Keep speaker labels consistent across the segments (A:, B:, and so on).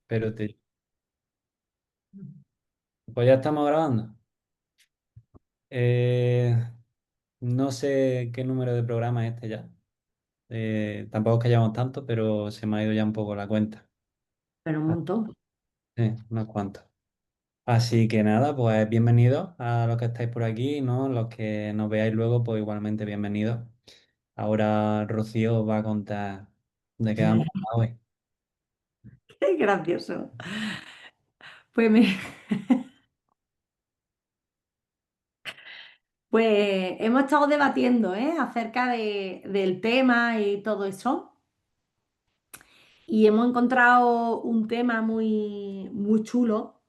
A: pero pues ya estamos grabando. Eh, no sé qué número de programa es este ya. Tampoco es que llevamos tanto, pero se me ha ido ya un poco la cuenta.
B: Pero un
A: Ah,
B: montón.
A: unos cuantos. Así que nada, pues bienvenidos a los que estáis por aquí, ¿no? Los que nos veáis luego, pues igualmente bienvenidos. Ahora Rocío os va a contar de qué vamos a hablar hoy.
B: Qué gracioso. Pues, me- pues hemos estado debatiendo, acerca del tema y todo eso. Y hemos encontrado un tema muy, muy chulo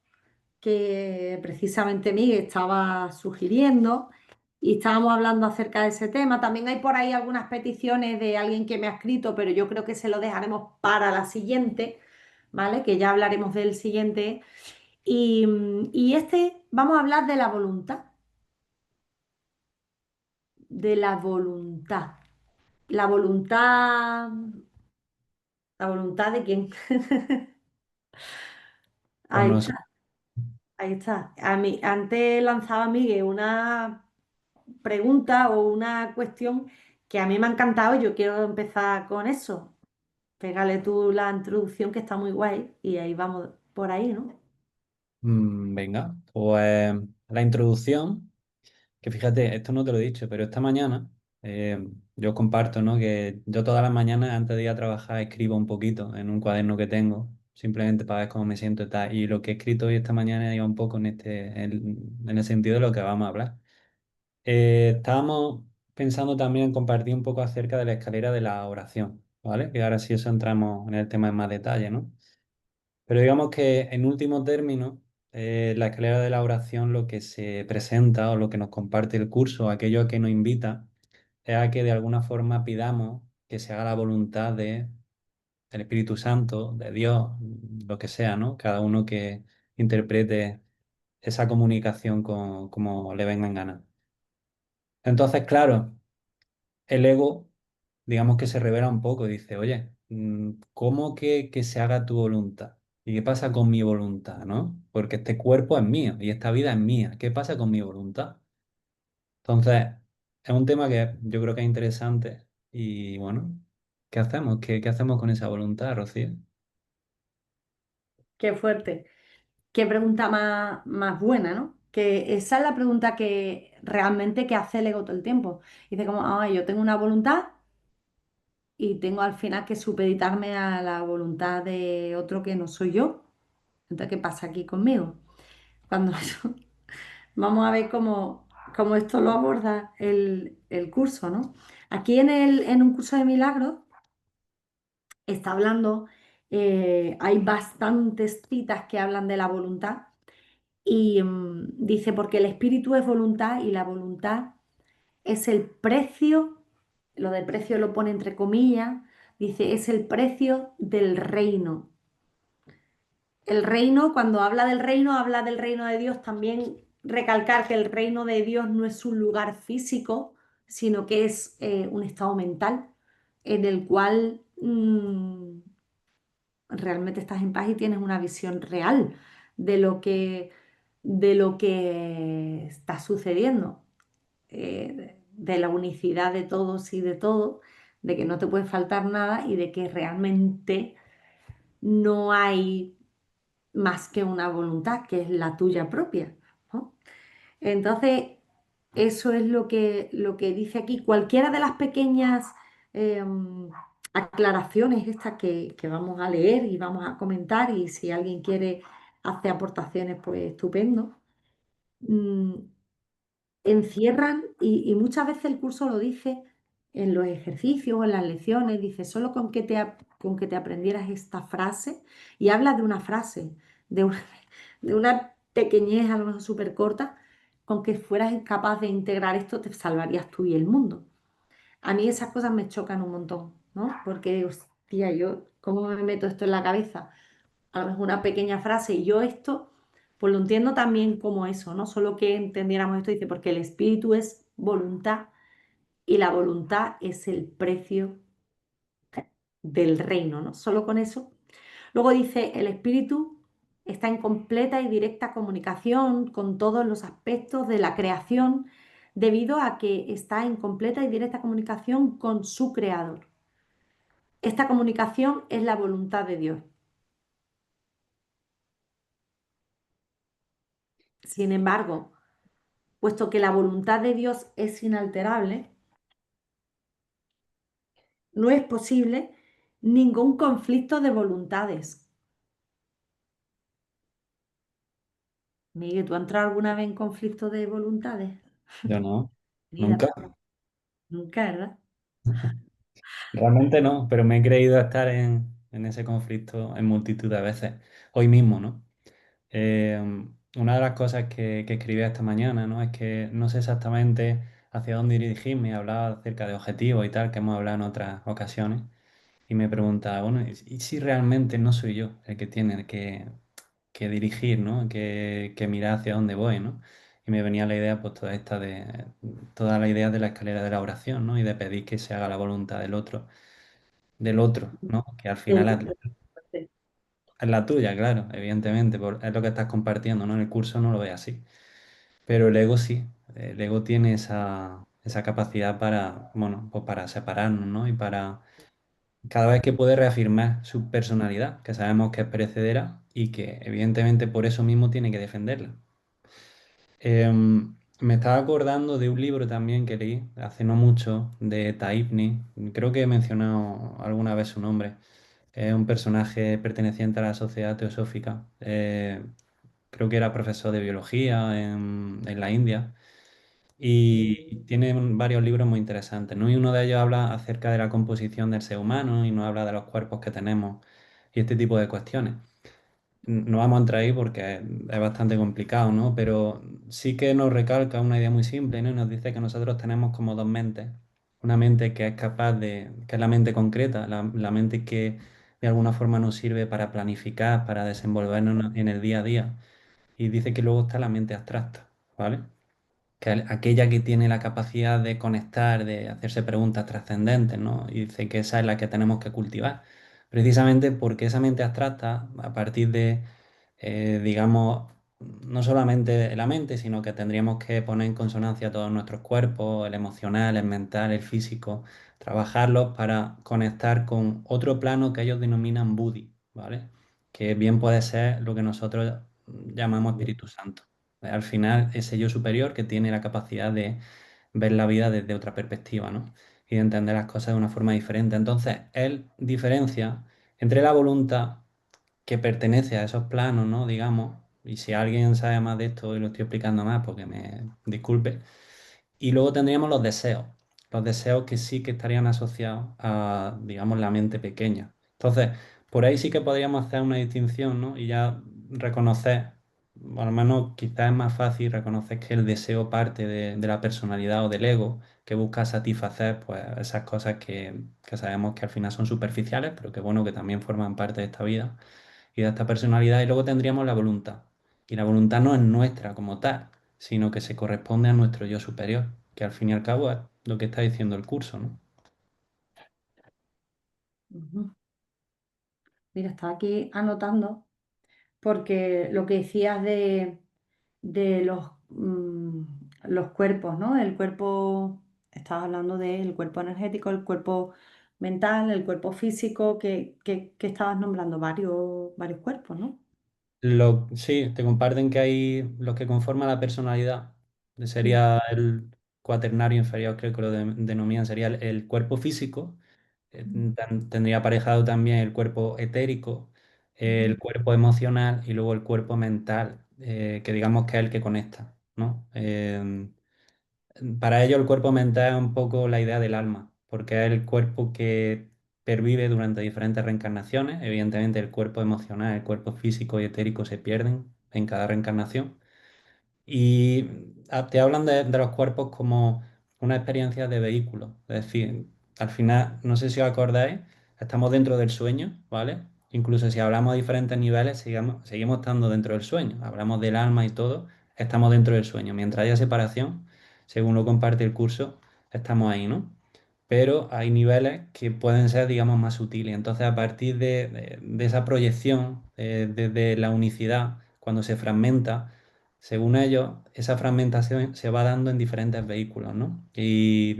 B: que precisamente Miguel estaba sugiriendo y estábamos hablando acerca de ese tema. También hay por ahí algunas peticiones de alguien que me ha escrito, pero yo creo que se lo dejaremos para la siguiente, ¿vale? Que ya hablaremos del siguiente. Y este, vamos a hablar de la voluntad, de la voluntad. La voluntad, ¿la voluntad de quién?
A: Pues
B: Ahí
A: no sé.
B: está, ahí está. A mí, antes lanzaba Miguel una pregunta o una cuestión que a mí me ha encantado y yo quiero empezar con eso. Pégale tú la introducción que está muy guay y ahí vamos por ahí, ¿no?
A: Venga, pues la introducción. Que fíjate, esto no te lo he dicho, pero esta mañana yo comparto, ¿no? Que yo todas las mañanas antes de ir a trabajar escribo un poquito en un cuaderno que tengo, simplemente para ver cómo me siento y tal. Y lo que he escrito hoy esta mañana iba un poco en el sentido de lo que vamos a hablar. Estábamos pensando también en compartir un poco acerca de la escalera de la oración, ¿vale? Que ahora sí eso entramos en el tema en más detalle, ¿no? Pero digamos que en último término, la escalera de la oración lo que se presenta o lo que nos comparte el curso, aquello a que nos invita, es a que de alguna forma pidamos que se haga la voluntad del Espíritu Santo, de Dios, lo que sea, ¿no? Cada uno que interprete esa comunicación como le venga en gana. Entonces, claro, el ego, digamos que se revela un poco y dice, oye, ¿cómo que se haga tu voluntad? ¿Y qué pasa con mi voluntad, no? Porque este cuerpo es mío y esta vida es mía. ¿Qué pasa con mi voluntad? Entonces, es un tema que yo creo que es interesante y bueno, ¿qué hacemos? ¿Qué hacemos con esa voluntad, Rocío?
B: Qué fuerte. Qué pregunta más buena, ¿no? Que esa es la pregunta que realmente que hace el ego todo el tiempo. Dice como, yo tengo una voluntad y tengo al final que supeditarme a la voluntad de otro que no soy yo. Entonces, ¿qué pasa aquí conmigo? Cuando vamos a ver cómo esto lo aborda el curso, ¿no? Aquí en un curso de milagros está hablando, hay bastantes citas que hablan de la voluntad. Y dice, porque el espíritu es voluntad y la voluntad es el precio, lo del precio lo pone entre comillas, dice, es el precio del reino. El reino, cuando habla del reino de Dios, también recalcar que el reino de Dios no es un lugar físico, sino que es un estado mental en el cual realmente estás en paz y tienes una visión real de de lo que está sucediendo, de la unicidad de todos y de todo, de que no te puede faltar nada y de que realmente no hay más que una voluntad, que es la tuya propia, ¿no? Entonces, eso es lo que dice aquí. Cualquiera de las pequeñas eh, aclaraciones estas que vamos a leer y vamos a comentar, y si alguien quiere hacer aportaciones, pues estupendo. mm, Encierran, y muchas veces el curso lo dice en los ejercicios o en las lecciones, dice, solo con que te aprendieras esta frase, y habla de una frase, de una, de una pequeñez a lo mejor súper corta, con que fueras capaz de integrar esto, te salvarías tú y el mundo. A mí esas cosas me chocan un montón, ¿no? Porque digo, hostia, yo, ¿cómo me meto esto en la cabeza? A lo mejor una pequeña frase y yo esto, pues lo entiendo también como eso, ¿no? Solo que entendiéramos esto, dice, porque el espíritu es voluntad y la voluntad es el precio del reino, ¿no? Solo con eso. Luego dice, el espíritu está en completa y directa comunicación con todos los aspectos de la creación debido a que está en completa y directa comunicación con su creador. Esta comunicación es la voluntad de Dios. Sin embargo, puesto que la voluntad de Dios es inalterable, no es posible ningún conflicto de voluntades. Miguel, ¿tú has entrado alguna vez en conflicto de voluntades?
A: Yo no,
B: Mira,
A: nunca.
B: nunca, ¿verdad?
A: Realmente no, pero me he creído estar en ese conflicto en multitud de veces. Hoy mismo, ¿no? Eh, una de las cosas que escribí esta mañana, ¿no? Es que no sé exactamente hacia dónde dirigirme. Hablaba acerca de objetivos y tal, que hemos hablado en otras ocasiones. Y me preguntaba, bueno, ¿y si realmente no soy yo el que tiene que dirigir, ¿no? Que mirar hacia dónde voy, ¿no? Y me venía la idea, pues toda la idea de la escalera de la oración, ¿no? Y de pedir que se haga la voluntad del otro, ¿no? Que al
B: El-
A: final es la tuya, claro, evidentemente, es lo que estás compartiendo, ¿no? En el curso no lo ve así, pero el ego sí, el ego tiene esa capacidad para, bueno, pues para separarnos, ¿no? Y para cada vez que puede reafirmar su personalidad, que sabemos que es perecedera y que evidentemente por eso mismo tiene que defenderla. Me estaba acordando de un libro también que leí hace no mucho de Taibni, creo que he mencionado alguna vez su nombre. Es un personaje perteneciente a la Sociedad Teosófica. Creo que era profesor de biología en la India y tiene varios libros muy interesantes, ¿no? Y uno de ellos habla acerca de la composición del ser humano y nos habla de los cuerpos que tenemos y este tipo de cuestiones. No vamos a entrar ahí porque es bastante complicado, ¿no? Pero sí que nos recalca una idea muy simple, ¿no? Y nos dice que nosotros tenemos como dos mentes. Una mente que es capaz que es la mente concreta, la mente que de alguna forma nos sirve para planificar, para desenvolvernos en el día a día. Y dice que luego está la mente abstracta, ¿vale? Que aquella que tiene la capacidad de conectar, de hacerse preguntas trascendentes, ¿no? Y dice que esa es la que tenemos que cultivar, precisamente porque esa mente abstracta, a partir de, digamos, no solamente la mente, sino que tendríamos que poner en consonancia todos nuestros cuerpos, el emocional, el mental, el físico, trabajarlos para conectar con otro plano que ellos denominan Buddhi, ¿vale? Que bien puede ser lo que nosotros llamamos Espíritu Santo. Al final, ese yo superior que tiene la capacidad de ver la vida desde otra perspectiva, ¿no? Y de entender las cosas de una forma diferente. Entonces, él diferencia entre la voluntad que pertenece a esos planos, ¿no? Digamos, y si alguien sabe más de esto y lo estoy explicando más, porque me disculpe, y luego tendríamos los deseos que sí que estarían asociados a, digamos, la mente pequeña. Entonces, por ahí sí que podríamos hacer una distinción, ¿no? Y ya reconocer, o al menos quizás es más fácil reconocer que el deseo parte de la personalidad o del ego, que busca satisfacer, pues, esas cosas que sabemos que al final son superficiales, pero que bueno, que también forman parte de esta vida y de esta personalidad. Y luego tendríamos la voluntad. Y la voluntad no es nuestra como tal, sino que se corresponde a nuestro yo superior, que al fin y al cabo es lo que está diciendo el curso, ¿no?
B: Ujú. Mira, estaba aquí anotando porque lo que decías de los cuerpos, ¿no? El cuerpo, estabas hablando del cuerpo energético, el cuerpo mental, el cuerpo físico, que estabas nombrando varios cuerpos, ¿no?
A: Sí, te comparten que hay los que conforman la personalidad,
B: Mm,
A: sería el cuaternario inferior, creo que lo denominan, sería el cuerpo físico, tendría aparejado también el cuerpo etérico,
B: ujú,
A: el cuerpo emocional y luego el cuerpo mental, que digamos que es el que conecta, ¿no? Para ello el cuerpo mental es un poco la idea del alma, porque es el cuerpo que pervive durante diferentes reencarnaciones. Evidentemente el cuerpo emocional, el cuerpo físico y etérico se pierden en cada reencarnación. Y te hablan de los cuerpos como una experiencia de vehículo. Es decir, al final, no sé si os acordáis, estamos dentro del sueño, ¿vale? Incluso si hablamos de diferentes niveles, seguimos estando dentro del sueño. Hablamos del alma y todo, estamos dentro del sueño. Mientras haya separación, según lo comparte el curso, estamos ahí, ¿no? pero hay niveles que pueden ser, digamos, más sutiles. Entonces, a partir de esa proyección, de la unicidad, cuando se fragmenta, según ellos, esa fragmentación se va dando en diferentes vehículos, ¿no? Y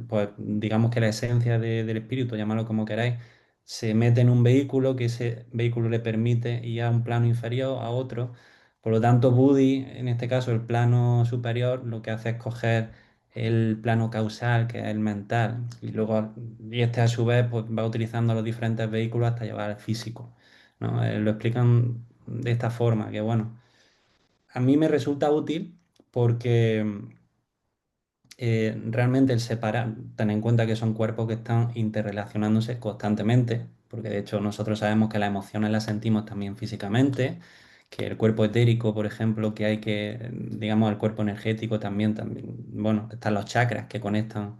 A: pues digamos que la esencia del espíritu, llamarlo como queráis, se mete en un vehículo, que ese vehículo le permite ir a un plano inferior, a otro. Por lo tanto, Buddy, en este caso el plano superior, lo que hace es coger el plano causal, que es el mental, y este a su vez pues, va utilizando los diferentes vehículos hasta llevar al físico, ¿no? Lo explican de esta forma, que bueno, a mí me resulta útil porque realmente el separar, ten en cuenta que son cuerpos que están interrelacionándose constantemente, porque de hecho nosotros sabemos que las emociones las sentimos también físicamente, que el cuerpo etérico, por ejemplo, que hay que, digamos, el cuerpo energético también, bueno, están los chakras que conectan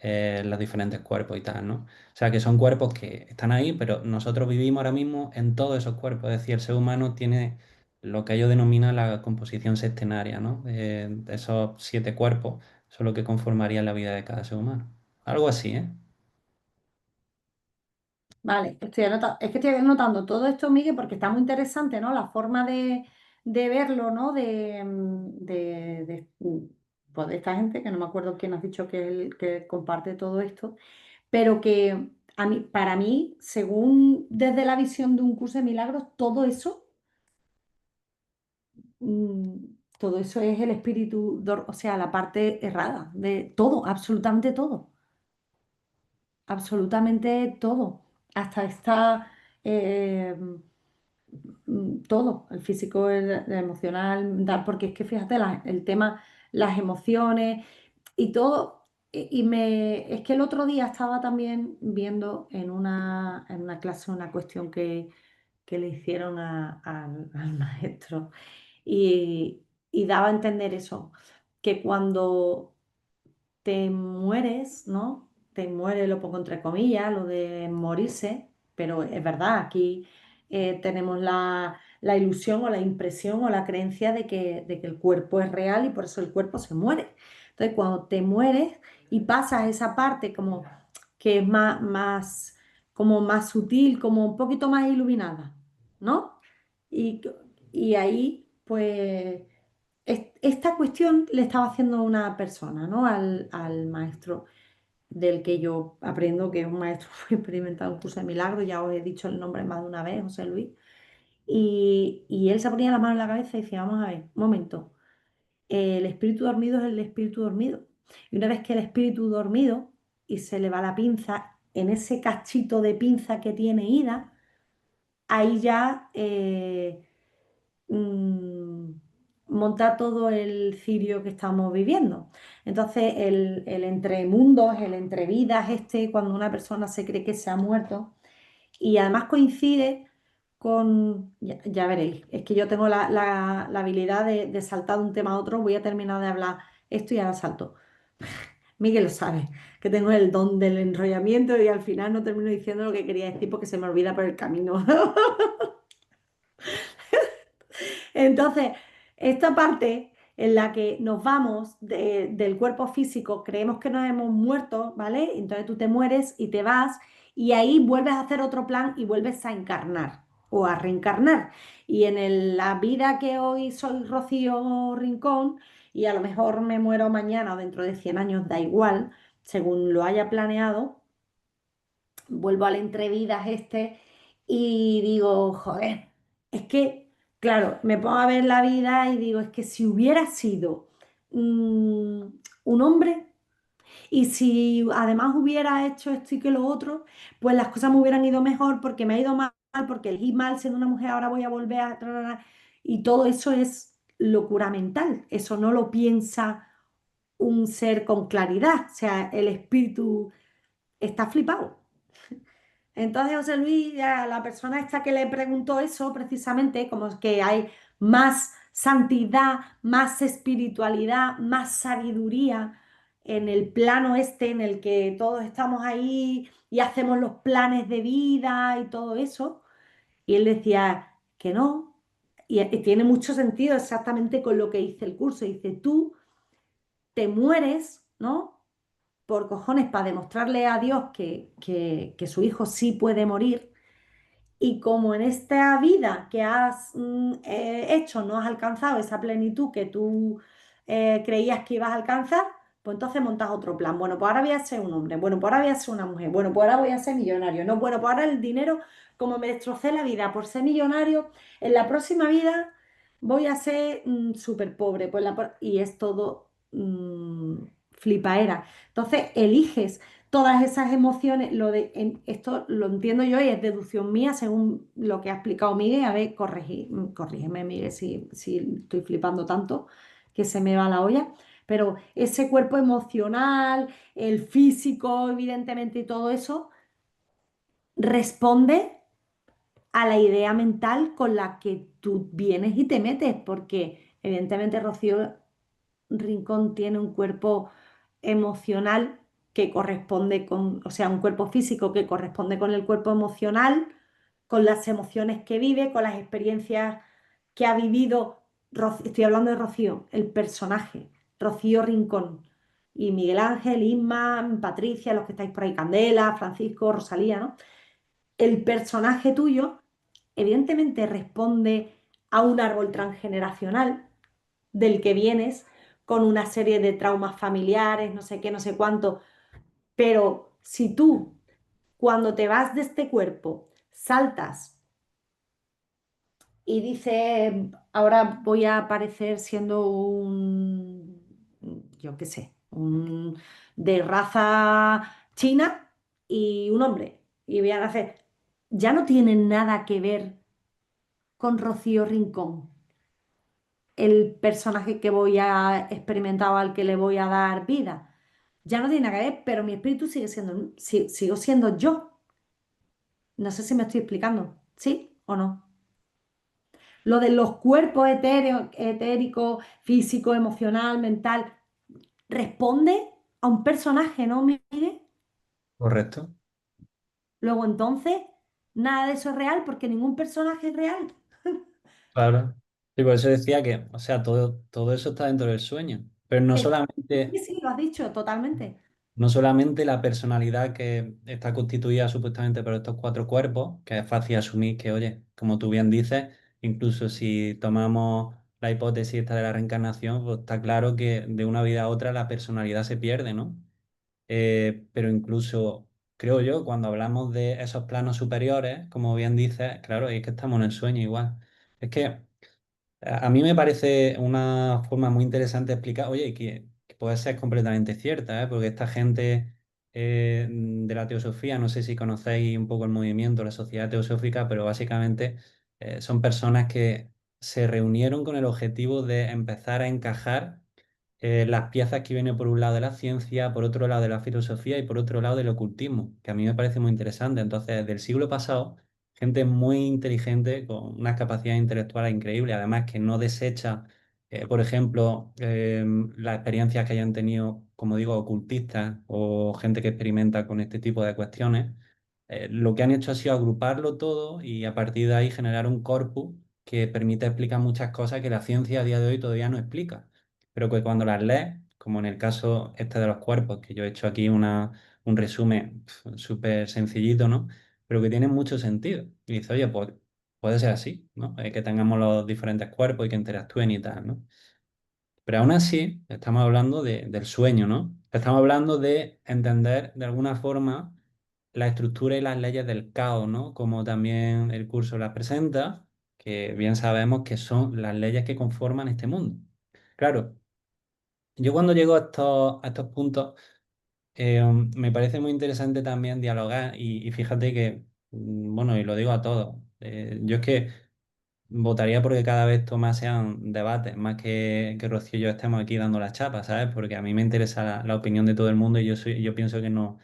A: los diferentes cuerpos y tal, ¿no? O sea, que son cuerpos que están ahí, pero nosotros vivimos ahora mismo en todos esos cuerpos, es decir, el ser humano tiene lo que ellos denominan la composición sextenaria, ¿no? De esos 7 cuerpos. Eso es lo que conformaría la vida de cada ser humano. Algo así, ¿eh?
B: Vale, estoy anotando, es que estoy anotando todo esto, Miguel, porque está muy interesante, ¿no? La forma de verlo, ¿no? Pues de esta gente, que no me acuerdo quién has dicho que, que comparte todo esto, pero que a mí, para mí, según desde la visión de un curso de milagros, mm, todo eso es el espíritu, o sea, la parte errada de todo, absolutamente todo. Hasta esta... eh, todo, el físico, el emocional, mental, porque es que fíjate, el tema, las emociones y todo, es que el otro día estaba también viendo en una clase una cuestión que le hicieron al maestro y daba a entender eso, que cuando te mueres, ¿no? Te muere, lo pongo entre comillas, lo de morirse, pero es verdad, aquí tenemos la ilusión o la impresión o la creencia de que el cuerpo es real y por eso el cuerpo se muere. Entonces, cuando te mueres y pasas esa parte como que es como más sutil, como un poquito más iluminada, ¿no? Y, y ahí, pues esta cuestión le estaba haciendo una persona, ¿no? Al maestro del que yo aprendo, que es un maestro muy experimentado en curso de milagros, ya os he dicho el nombre más de una vez, José Luis, y él se ponía la mano en la cabeza y decía, vamos a ver, un momento, el espíritu dormido es el espíritu dormido. Y una vez que el espíritu dormido y se le va la pinza, en ese cachito de pinza que tiene Ida, ahí ya mm, monta todo el cirio que estamos viviendo. Entonces, el entre mundos, el entre vidas, cuando una persona se cree que se ha muerto, y además coincide con, ya veréis, es que yo tengo la habilidad de saltar de un tema a otro, voy a terminar de hablar esto y ahora salto. Miguel lo sabe, que tengo el don del enrollamiento y al final no termino diciendo lo que quería decir porque se me olvida por el camino. Entonces, esta parte en la que nos vamos del cuerpo físico, creemos que nos hemos muerto, ¿vale? Entonces tú te mueres y te vas y ahí vuelves a hacer otro plan y vuelves a encarnar o a reencarnar. Y en la vida que hoy soy Rocío Rincón y a lo mejor me muero mañana o dentro de 100 años, da igual, según lo haya planeado, vuelvo al entrevidas y digo, joder, es que, claro, me pongo a ver la vida y digo, es que si hubiera sido mm, un hombre y si además hubiera hecho esto y que lo otro, pues las cosas me hubieran ido mejor porque me ha ido mal, porque elegí mal siendo una mujer, ahora voy a volver a... Y todo eso es locura mental, eso no lo piensa un ser con claridad, o sea, el espíritu está flipado. Entonces, José Luis, a la persona esta que le preguntó eso, precisamente, como que hay más santidad, más espiritualidad, más sabiduría en el plano en el que todos estamos ahí y hacemos los planes de vida y todo eso. Y él decía que no. Y tiene mucho sentido exactamente con lo que dice el curso. Dice, tú te mueres, ¿no? por cojones para demostrarle a Dios que su hijo sí puede morir. Y como en esta vida que has hecho no has alcanzado esa plenitud que tú creías que ibas a alcanzar, pues entonces montas otro plan. Bueno, pues ahora voy a ser un hombre. Bueno, pues ahora voy a ser una mujer. Bueno, pues ahora voy a ser millonario. No, bueno, pues ahora el dinero, como me destrocé la vida por ser millonario, en la próxima vida voy a ser súper pobre. Pues y es todo flipaera. Entonces eliges todas esas emociones, esto lo entiendo yo y es deducción mía según lo que ha explicado Miguel. A ver, corrígeme, Miguel, si estoy flipando tanto que se me va la olla. Pero ese cuerpo emocional, el físico, evidentemente, y todo eso, responde a la idea mental con la que tú vienes y te metes, porque evidentemente Rocío Rincón tiene un cuerpo emocional que corresponde con, o sea, un cuerpo físico que corresponde con el cuerpo emocional, con las emociones que vive, con las experiencias que ha vivido. Estoy hablando de Rocío, el personaje, Rocío Rincón. Y Miguel Ángel, Isma, Patricia, los que estáis por ahí, Candela, Francisco, Rosalía, ¿no? El personaje tuyo, evidentemente, responde a un árbol transgeneracional del que vienes con una serie de traumas familiares, no sé qué, no sé cuánto, pero si tú cuando te vas de este cuerpo saltas y dices, ahora voy a aparecer siendo un, yo qué sé, un de raza china y un hombre, y voy a nacer, ya no tiene nada que ver con Rocío Rincón, el personaje que voy a experimentar o al que le voy a dar vida. Ya no tiene nada que ver, pero mi espíritu sigue siendo, sigo siendo yo. No sé si me estoy explicando, ¿sí o no? Lo de los cuerpos etéricos, físico, emocional, mental, responde a un personaje, ¿no, Miguel?
A: ¿Correcto?
B: Luego entonces, nada de eso es real porque ningún personaje es real.
A: Claro. Y por eso decía que, o sea, todo eso está dentro del sueño. Pero no
B: Sí,
A: solamente,
B: sí, lo has dicho totalmente.
A: no solamente la personalidad que está constituida supuestamente por estos cuatro cuerpos, que es fácil asumir que, oye, como tú bien dices, incluso si tomamos la hipótesis esta de la reencarnación, pues está claro que de una vida a otra la personalidad se pierde, ¿no? Pero incluso, creo yo, cuando hablamos de esos planos superiores, como bien dices, claro, es que estamos en el sueño igual. Es que a mí me parece una forma muy interesante de explicar, oye, que puede ser completamente cierta, ¿eh? Porque esta gente de la teosofía, no sé si conocéis un poco el movimiento, la sociedad teosófica, pero básicamente son personas que se reunieron con el objetivo de empezar a encajar las piezas que vienen por un lado de la ciencia, por otro lado de la filosofía y por otro lado del ocultismo, que a mí me parece muy interesante. Entonces, del siglo pasado, gente muy inteligente, con unas capacidades intelectuales increíbles, además que no desecha, por ejemplo, las experiencias que hayan tenido, como digo, ocultistas o gente que experimenta con este tipo de cuestiones. Lo que han hecho ha sido agruparlo todo y a partir de ahí generar un corpus que permite explicar muchas cosas que la ciencia a día de hoy todavía no explica, pero que cuando las lees, como en el caso este de los cuerpos, que yo he hecho aquí un resumen súper sencillito, ¿no? Pero que tiene mucho sentido. Y dice, oye, pues puede ser así, ¿no? Que tengamos los diferentes cuerpos y que interactúen y tal, ¿no? Pero aún así, estamos hablando del sueño, ¿no? Estamos hablando de entender de alguna forma la estructura y las leyes del caos, ¿no? Como también el curso las presenta, que bien sabemos que son las leyes que conforman este mundo. Claro, yo cuando llego a estos puntos, me parece muy interesante también dialogar y fíjate que, bueno, y lo digo a todos, yo es que votaría porque cada vez esto más sean debates, más que Rocío y yo estemos aquí dando la chapa, ¿sabes? Porque a mí me interesa la opinión de todo el mundo y yo pienso que no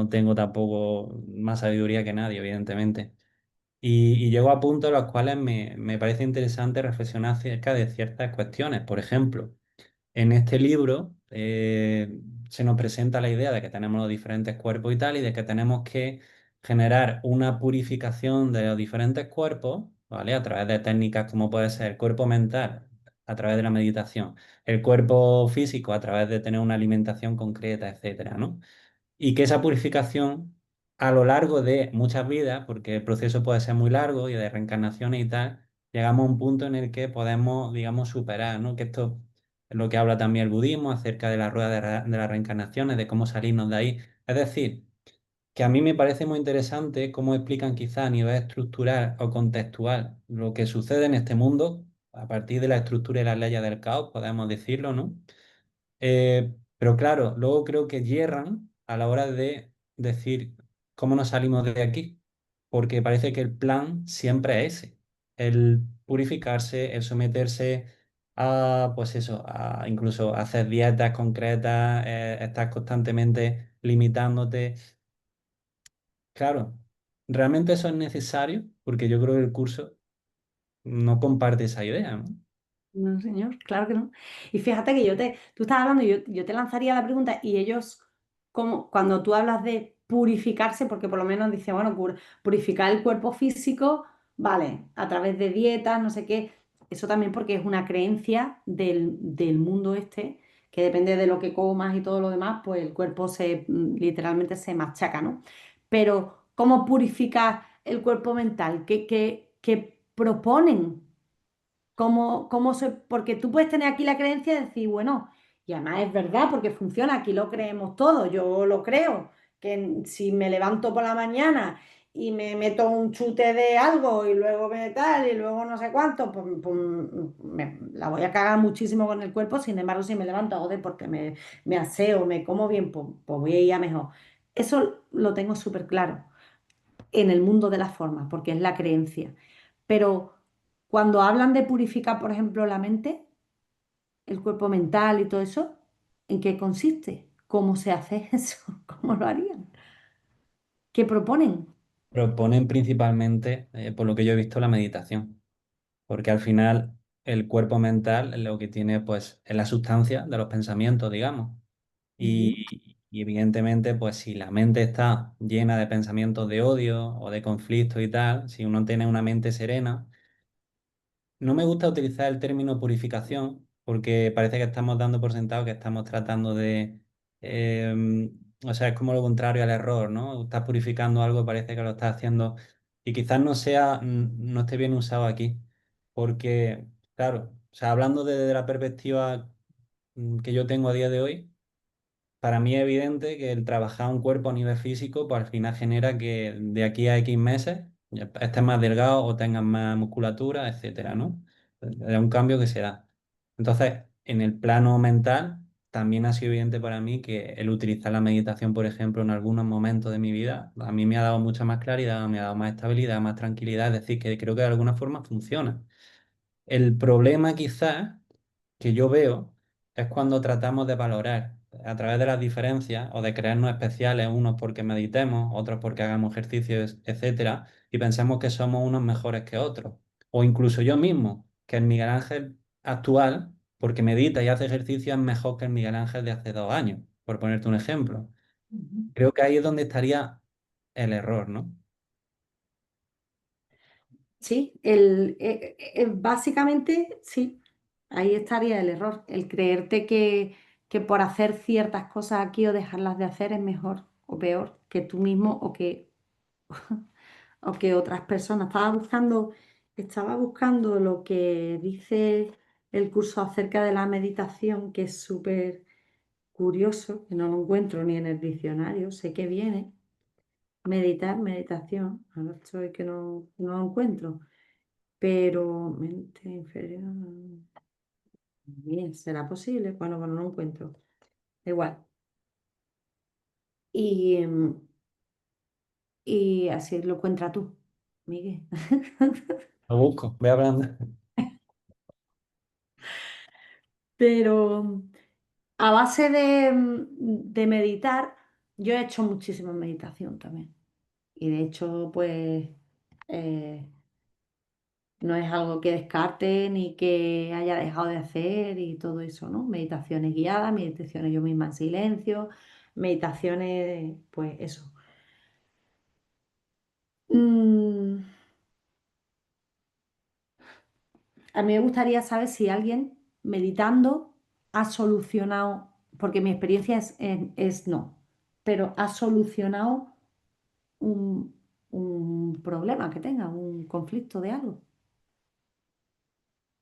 A: tengo tampoco más sabiduría que nadie, evidentemente. Y llego a puntos en los cuales me parece interesante reflexionar acerca de ciertas cuestiones. Por ejemplo, en este libro se nos presenta la idea de que tenemos los diferentes cuerpos y tal, y de que tenemos que generar una purificación de los diferentes cuerpos, ¿vale? A través de técnicas como puede ser el cuerpo mental, a través de la meditación, el cuerpo físico a través de tener una alimentación concreta, etcétera, ¿no? Y que esa purificación a lo largo de muchas vidas, porque el proceso puede ser muy largo y de reencarnaciones y tal, llegamos a un punto en el que podemos, digamos, superar, ¿no? Que esto es lo que habla también el budismo acerca de la rueda de las reencarnaciones, de cómo salirnos de ahí. Es decir, que a mí me parece muy interesante cómo explican quizá a nivel estructural o contextual lo que sucede en este mundo a partir de la estructura y las leyes del caos, podemos decirlo, ¿no? Pero claro, luego creo que yerran a la hora de decir cómo nos salimos de aquí, porque parece que el plan siempre es ese, el purificarse, el someterse a, pues eso, a incluso hacer dietas concretas, estar constantemente limitándote. Claro, realmente eso es necesario, porque yo creo que el curso no comparte esa idea, ¿no?
B: No, señor, claro que no. Y fíjate que tú estás hablando, y yo te lanzaría la pregunta y ellos, como cuando tú hablas de purificarse, porque por lo menos dice, bueno, purificar el cuerpo físico, vale, a través de dietas, no sé qué, eso también porque es una creencia del mundo este, que depende de lo que comas y todo lo demás, pues el cuerpo literalmente se machaca, ¿no? Pero, ¿cómo purificar el cuerpo mental? ¿Qué proponen? Porque tú puedes tener aquí la creencia de decir, bueno, y además es verdad, porque funciona, aquí lo creemos todos, yo lo creo, que si me levanto por la mañana y me meto un chute de algo y luego me tal y luego no sé cuánto, pues la voy a cagar muchísimo con el cuerpo, sin embargo, si me levanto, joder, porque me aseo, me como bien, pues voy a ir a mejor. Eso lo tengo súper claro en el mundo de las formas, porque es la creencia. Pero cuando hablan de purificar, por ejemplo, la mente, el cuerpo mental y todo eso, ¿en qué consiste? ¿Cómo se hace eso? ¿Cómo lo harían? ¿Qué proponen?
A: Proponen principalmente, por lo que yo he visto, la meditación, porque al final el cuerpo mental lo que tiene pues es la sustancia de los pensamientos, digamos.
B: Ujú,
A: Y evidentemente pues si la mente está llena de pensamientos de odio o de conflicto y tal, si uno tiene una mente serena, no me gusta utilizar el término purificación porque parece que estamos dando por sentado que estamos tratando de... o sea, es como lo contrario al error, ¿no? Estás purificando algo, parece que lo estás haciendo y quizás no sea, no esté bien usado aquí. Porque, claro, o sea, hablando desde la perspectiva que yo tengo a día de hoy, para mí es evidente que el trabajar un cuerpo a nivel físico, pues al final genera que de aquí a X meses ya estés más delgado o tengas más musculatura, etcétera, ¿no? Es un cambio que se da. Entonces, en el plano mental, también ha sido evidente para mí que el utilizar la meditación, por ejemplo, en algunos momentos de mi vida, a mí me ha dado mucha más claridad, me ha dado más estabilidad, más tranquilidad, es decir, que creo que de alguna forma funciona. El problema quizás que yo veo es cuando tratamos de valorar a través de las diferencias o de creernos especiales, unos porque meditemos, otros porque hagamos ejercicios, etcétera, y pensamos que somos unos mejores que otros. O incluso yo mismo, que el Miguel Ángel actual, porque medita y hace ejercicio, es mejor que el Miguel Ángel de hace 2 años, por ponerte un ejemplo.
B: ujú.
A: Creo que ahí es donde estaría el error, ¿no?
B: Sí, básicamente sí, ahí estaría el error, el creerte que por hacer ciertas cosas aquí o dejarlas de hacer es mejor o peor que tú mismo o que otras personas. Estaba buscando lo que dice el curso acerca de la meditación, que es súper curioso, que no lo encuentro ni en el diccionario, sé que viene. Meditar, meditación, ahora estoy que no lo encuentro, pero mente inferior, bien, ¿será posible? Bueno, no lo encuentro, da igual. Y, y así lo encuentras tú, Miguel.
A: Lo busco, voy hablando.
B: Pero a base de meditar, yo he hecho muchísima meditación también. Y de hecho, pues eh, no es algo que descarte ni que haya dejado de hacer y todo eso, ¿no? Meditaciones guiadas, meditaciones yo misma en silencio, meditaciones, pues eso. Mm, a mí me gustaría saber si alguien meditando has solucionado, porque mi experiencia es no, pero has solucionado un problema que tengas, un conflicto de algo,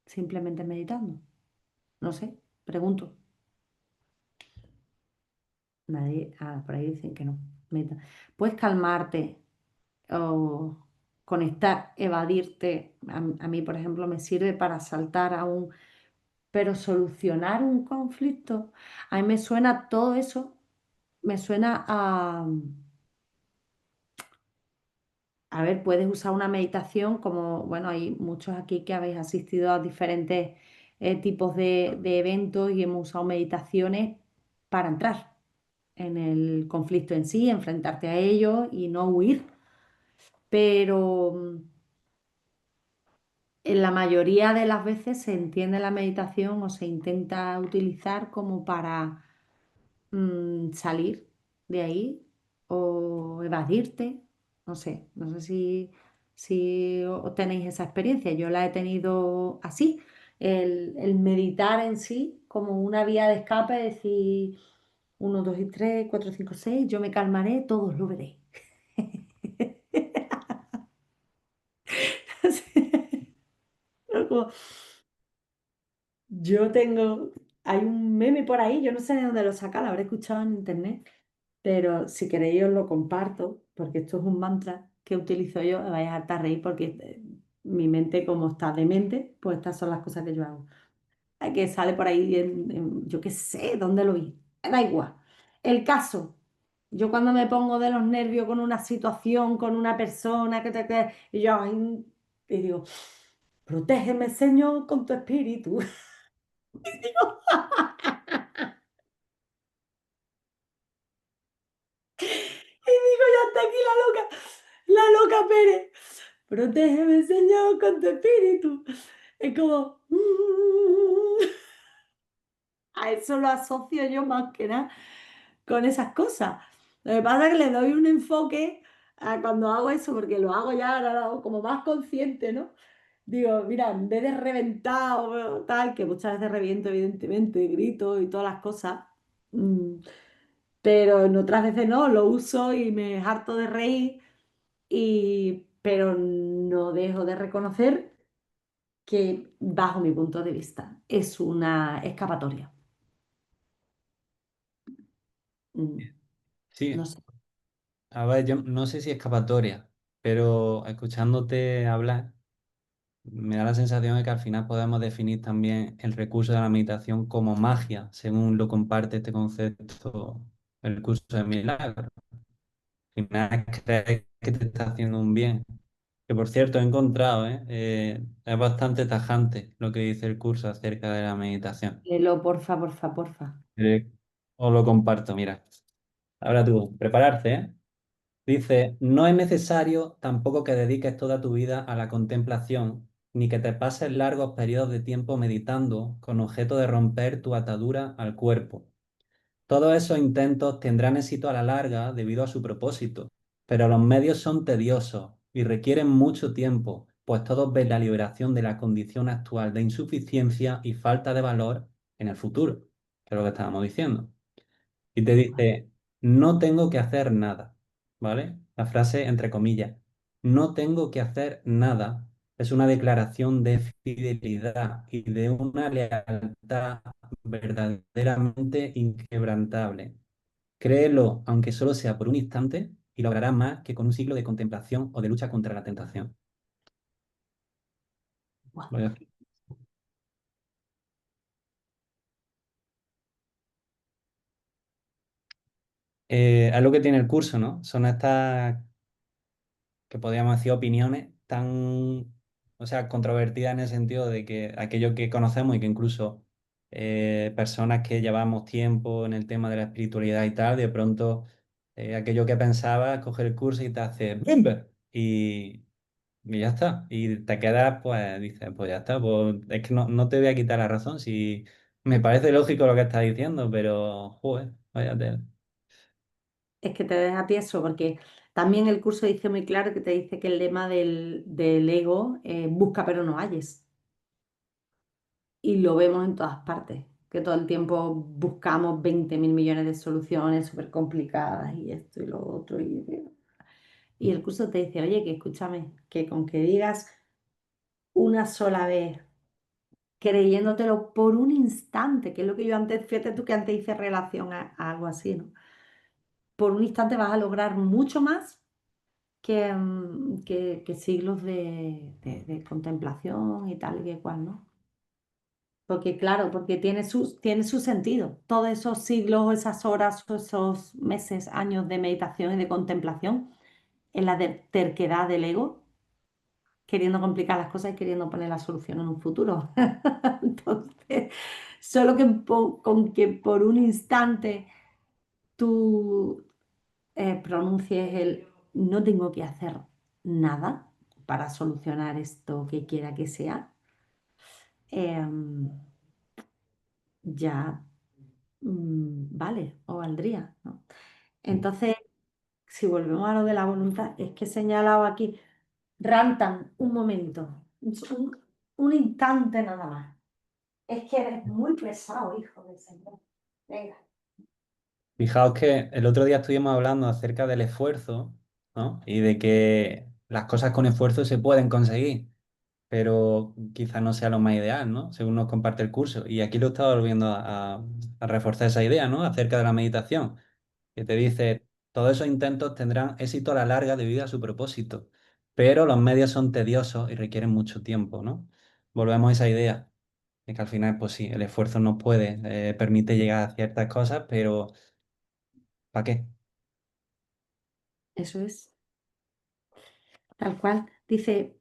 B: simplemente meditando. No sé, pregunto. Nadie, por ahí dicen que no. Puedes calmarte o conectar, evadirte. A mí, por ejemplo, me sirve para saltar a un... Pero solucionar un conflicto, a mí me suena todo eso, me suena a ver, puedes usar una meditación como, bueno, hay muchos aquí que habéis asistido a diferentes tipos de eventos y hemos usado meditaciones para entrar en el conflicto en sí, enfrentarte a ello y no huir. Pero en la mayoría de las veces se entiende la meditación o se intenta utilizar como para salir de ahí o evadirte. No sé, no sé si tenéis esa experiencia. Yo la he tenido así. El meditar en sí como una vía de escape, decir uno, dos y tres, cuatro, cinco, seis, yo me calmaré, todos lo veréis. Como, yo tengo, hay un meme por ahí, yo no sé de dónde lo saca, lo habré escuchado en internet, pero si queréis os lo comparto, porque esto es un mantra que utilizo yo, me vais a hartar reír porque mi mente como está demente, pues estas son las cosas que yo hago. Que sale por ahí, yo qué sé, ¿dónde lo vi? Da igual. El caso, yo cuando me pongo de los nervios con una situación, con una persona y yo ay, y digo, protégeme, Señor, con tu espíritu. Y digo, ya está aquí la loca Pérez. Protégeme, Señor, con tu espíritu. Es como... a eso lo asocio yo más que nada con esas cosas. Lo que pasa es que le doy un enfoque a cuando hago eso, porque lo hago ya ahora lo hago como más consciente, ¿no? Digo, mira, en vez de reventar o tal, que muchas veces reviento, evidentemente, grito y todas las cosas, mm, pero en otras veces no, lo uso y me harto de reír, pero no dejo de reconocer que, bajo mi punto de vista, es una escapatoria. Mm, no
A: Sí,
B: sé.
A: a ver, yo no sé si escapatoria, pero escuchándote hablar, me da la sensación de que al final podemos definir también el recurso de la meditación como magia, según lo comparte este concepto el curso de milagros. Al final crees que te está haciendo un bien. Que por cierto he encontrado, es bastante tajante lo que dice el curso acerca de la meditación.
B: Léelo, porfa, porfa, porfa.
A: Eh, Os lo comparto, mira. Ahora tú, prepararte, ¿eh? Dice, no es necesario tampoco que dediques toda tu vida a la contemplación, ni que te pases largos periodos de tiempo meditando con objeto de romper tu atadura al cuerpo. Todos esos intentos tendrán éxito a la larga debido a su propósito, pero los medios son tediosos y requieren mucho tiempo, pues todos ven la liberación de la condición actual de insuficiencia y falta de valor en el futuro, que es lo que estábamos diciendo. Y te dice, no tengo que hacer nada, ¿vale? La frase entre comillas, no tengo que hacer nada, es una declaración de fidelidad y de una lealtad verdaderamente inquebrantable. Créelo, aunque solo sea por un instante, y lograrás más que con un siglo de contemplación o de lucha contra la tentación.
B: Buah.
A: Vaya. Es lo que tiene el curso, ¿no? Son estas que podríamos decir opiniones tan, o sea, controvertidas en el sentido de que aquello que conocemos y que incluso personas que llevamos tiempo en el tema de la espiritualidad y tal, de pronto aquello que pensabas, coger el curso y te hace ¡bumba! Y ya está. Y te quedas, pues dices, pues ya está, pues es que no te voy a quitar la razón. Si me parece lógico lo que estás diciendo, pero, joder, vaya tela.
B: Es que te deja tieso porque también el curso dice muy claro que te dice que el lema del ego busca pero no halles. y lo vemos en todas partes, que todo el tiempo buscamos 20.000 millones de soluciones súper complicadas y esto y lo otro. Y el curso te dice, oye, que escúchame, que con que digas una sola vez, creyéndotelo por un instante, que es lo que yo antes, fíjate tú que antes hice relación a algo así, ¿no? Por un instante vas a lograr mucho más que siglos de contemplación y tal y que cual, ¿no? Porque claro, porque tiene su sentido. Todos esos siglos, esas horas, esos meses, años de meditación y de contemplación en la terquedad del ego, queriendo complicar las cosas y queriendo poner la solución en un futuro. Entonces, solo que con que por un instante tú pronuncies el no tengo que hacer nada para solucionar esto que quiera que sea, em, ya vale o valdría, ¿no? Entonces, si volvemos a lo de la voluntad, es que he señalado aquí, rantan un momento, un instante nada más. Es que eres muy pesado, hijo del Señor. Venga.
A: Fijaos que el otro día estuvimos hablando acerca del esfuerzo, ¿no? Y de que las cosas con esfuerzo se pueden conseguir, pero quizás no sea lo más ideal, ¿no? Según nos comparte el curso. Y aquí lo estaba volviendo a reforzar esa idea, ¿no? Acerca de la meditación, que te dice, todos esos intentos tendrán éxito a la larga debido a su propósito, pero los medios son tediosos y requieren mucho tiempo, ¿no? Volvemos a esa idea, de que al final, pues sí, el esfuerzo nos puede, permite llegar a ciertas cosas, pero ¿para qué?
B: Eso es, tal cual. Dice,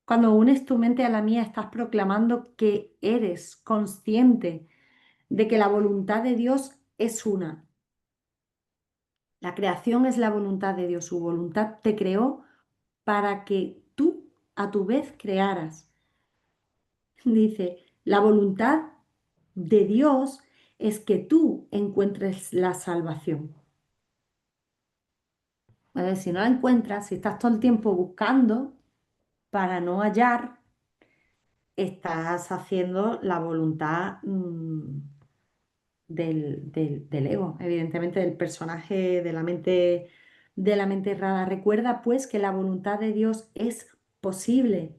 B: cuando unes tu mente a la mía, estás proclamando que eres consciente de que la voluntad de Dios es una. La creación es la voluntad de Dios. Su voluntad te creó para que tú a tu vez crearas. Dice, la voluntad de Dios es que tú encuentres la salvación. ¿Vale? Si no la encuentras, si estás todo el tiempo buscando para no hallar, estás haciendo la voluntad del ego, evidentemente del personaje de la mente errada. Recuerda pues que la voluntad de Dios es posible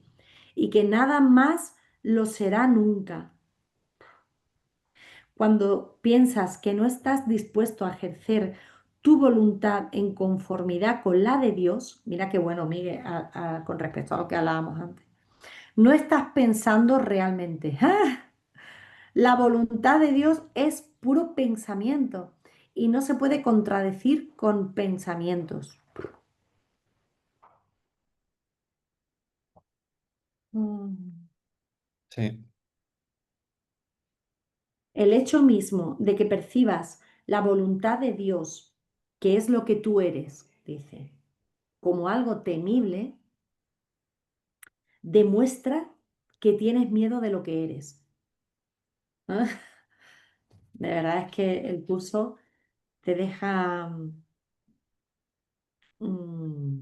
B: y que nada más lo será nunca. Cuando piensas que no estás dispuesto a ejercer tu voluntad en conformidad con la de Dios, mira qué bueno, Miguel, con respecto a lo que hablábamos antes, no estás pensando realmente. ¡Ah! La voluntad de Dios es puro pensamiento y no se puede contradecir con pensamientos. Mm.
A: Sí,
B: El hecho mismo de que percibas la voluntad de Dios, que es lo que tú eres, dice, como algo temible, demuestra que tienes miedo de lo que eres. ¿Ah? De verdad es que el curso te deja, mm,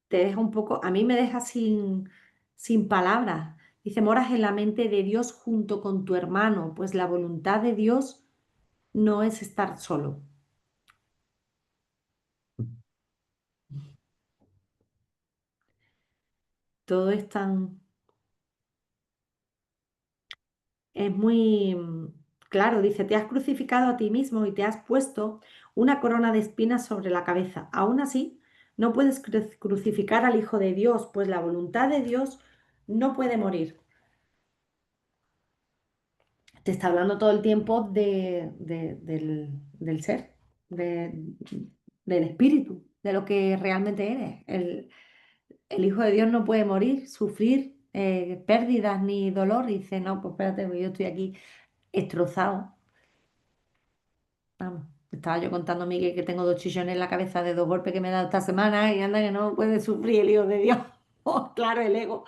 B: te deja un poco, a mí me deja sin palabras. Dice, moras en la mente de Dios junto con tu hermano, pues la voluntad de Dios no es estar solo. Todo es tan, es muy claro. Dice, te has crucificado a ti mismo y te has puesto una corona de espinas sobre la cabeza. Aún así, no puedes crucificar al Hijo de Dios, pues la voluntad de Dios no puede morir. Te está hablando todo el tiempo del ser, de- del espíritu, de lo que realmente eres. El Hijo de Dios no puede morir, sufrir pérdidas ni dolor. Y dice, no, pues espérate, porque yo estoy aquí destrozado. Vamos, estaba yo contando a Miguel que tengo 2 chillones en la cabeza de 2 golpes que me he dado esta semana y anda que no puede sufrir el Hijo de Dios. Oh, claro, el ego.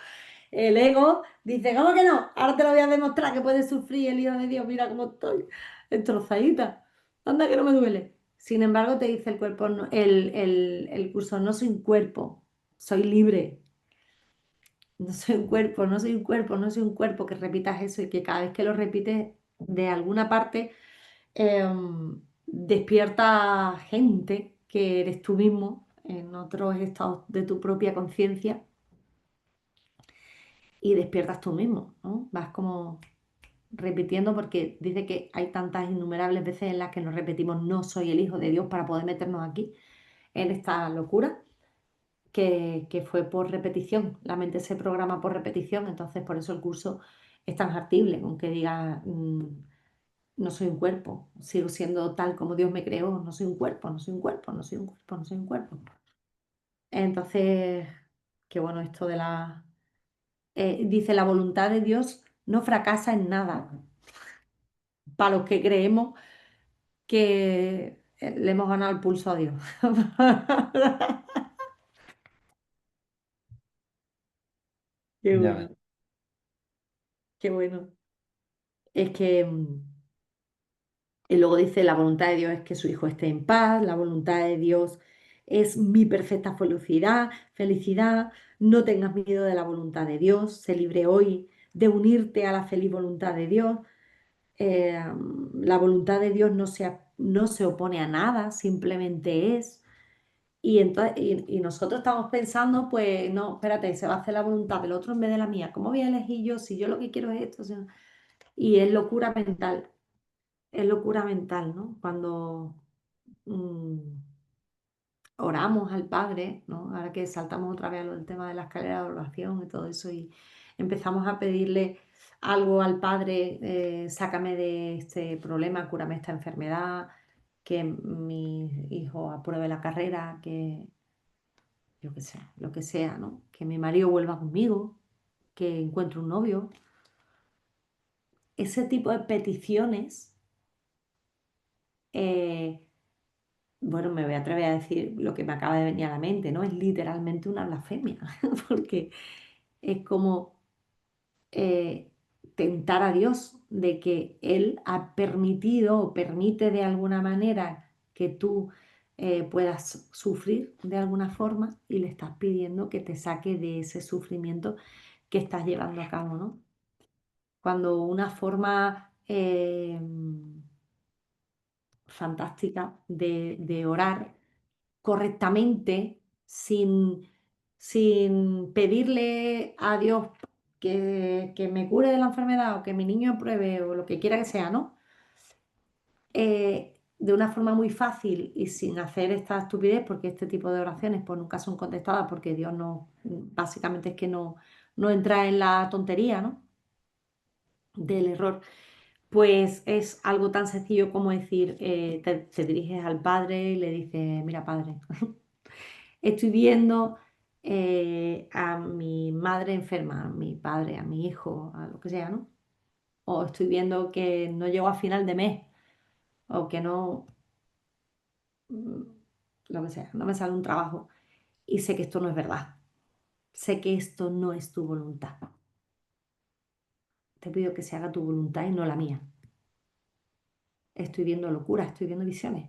B: El ego dice, ¿cómo que no? Ahora te lo voy a demostrar que puede sufrir el Hijo de Dios. Mira cómo estoy, destrozadita. Anda que no me duele. Sin embargo, te dice el cuerpo, el curso, no sin cuerpo. soy libre, no soy un cuerpo, no soy un cuerpo, no soy un cuerpo, que repitas eso y que cada vez que lo repites de alguna parte despierta gente que eres tú mismo en otros estados de tu propia conciencia y despiertas tú mismo, ¿no? Vas como repitiendo porque dice que hay tantas innumerables veces en las que nos repetimos no soy el hijo de Dios para poder meternos aquí en esta locura que fue por repetición. La mente se programa por repetición, entonces por eso el curso es tan factible, aunque diga no soy un cuerpo, sigo siendo tal como Dios me creó, no soy un cuerpo, no soy un cuerpo, no soy un cuerpo, no soy un cuerpo. Entonces, qué bueno esto de la... dice, la voluntad de Dios no fracasa en nada. Para los que creemos que le hemos ganado el pulso a Dios. Qué
A: Ya ves.
B: bueno, qué bueno. Es que y luego dice, la voluntad de Dios es que su hijo esté en paz, la voluntad de Dios es mi perfecta felicidad, felicidad, no tengas miedo de la voluntad de Dios, sé libre hoy de unirte a la feliz voluntad de Dios. La voluntad de Dios no se opone a nada, simplemente es. Y nosotros estamos pensando, pues no, espérate, se va a hacer la voluntad del otro en vez de la mía. ¿Cómo voy a elegir yo si yo lo que quiero es esto? O sea, y es locura mental, ¿no? Cuando mm, oramos al Padre, ¿no? Ahora que saltamos otra vez a lo del tema de la escalera de oración y todo eso, y empezamos a pedirle algo al Padre, sácame de este problema, cúrame esta enfermedad, que mi hijo apruebe la carrera, que yo qué sé, lo que sea, ¿no? Que mi marido vuelva conmigo, que encuentre un novio. Ese tipo de peticiones, eh, bueno, me voy a atrever a decir lo que me acaba de venir a la mente, ¿no? Es literalmente una blasfemia, porque es como eh, tentar a Dios de que Él ha permitido o permite de alguna manera que tú puedas sufrir de alguna forma y le estás pidiendo que te saque de ese sufrimiento que estás llevando a cabo, ¿no? Cuando una forma fantástica de orar correctamente, sin pedirle a Dios que me cure de la enfermedad o que mi niño apruebe o lo que quiera que sea, ¿no? De una forma muy fácil y sin hacer esta estupidez, porque este tipo de oraciones pues nunca son contestadas porque Dios no, básicamente es que no entra en la tontería, ¿no? Del error. Pues es algo tan sencillo como decir, te diriges al padre y le dices, mira padre, estoy viendo a mi madre enferma, a mi padre, a mi hijo, a lo que sea, ¿no? O estoy viendo que no llego a final de mes, o que no, mm, lo que sea, no me sale un trabajo. Y sé que esto no es verdad. Sé que esto no es tu voluntad. Te pido que se haga tu voluntad y no la mía. Estoy viendo locuras, estoy viendo visiones.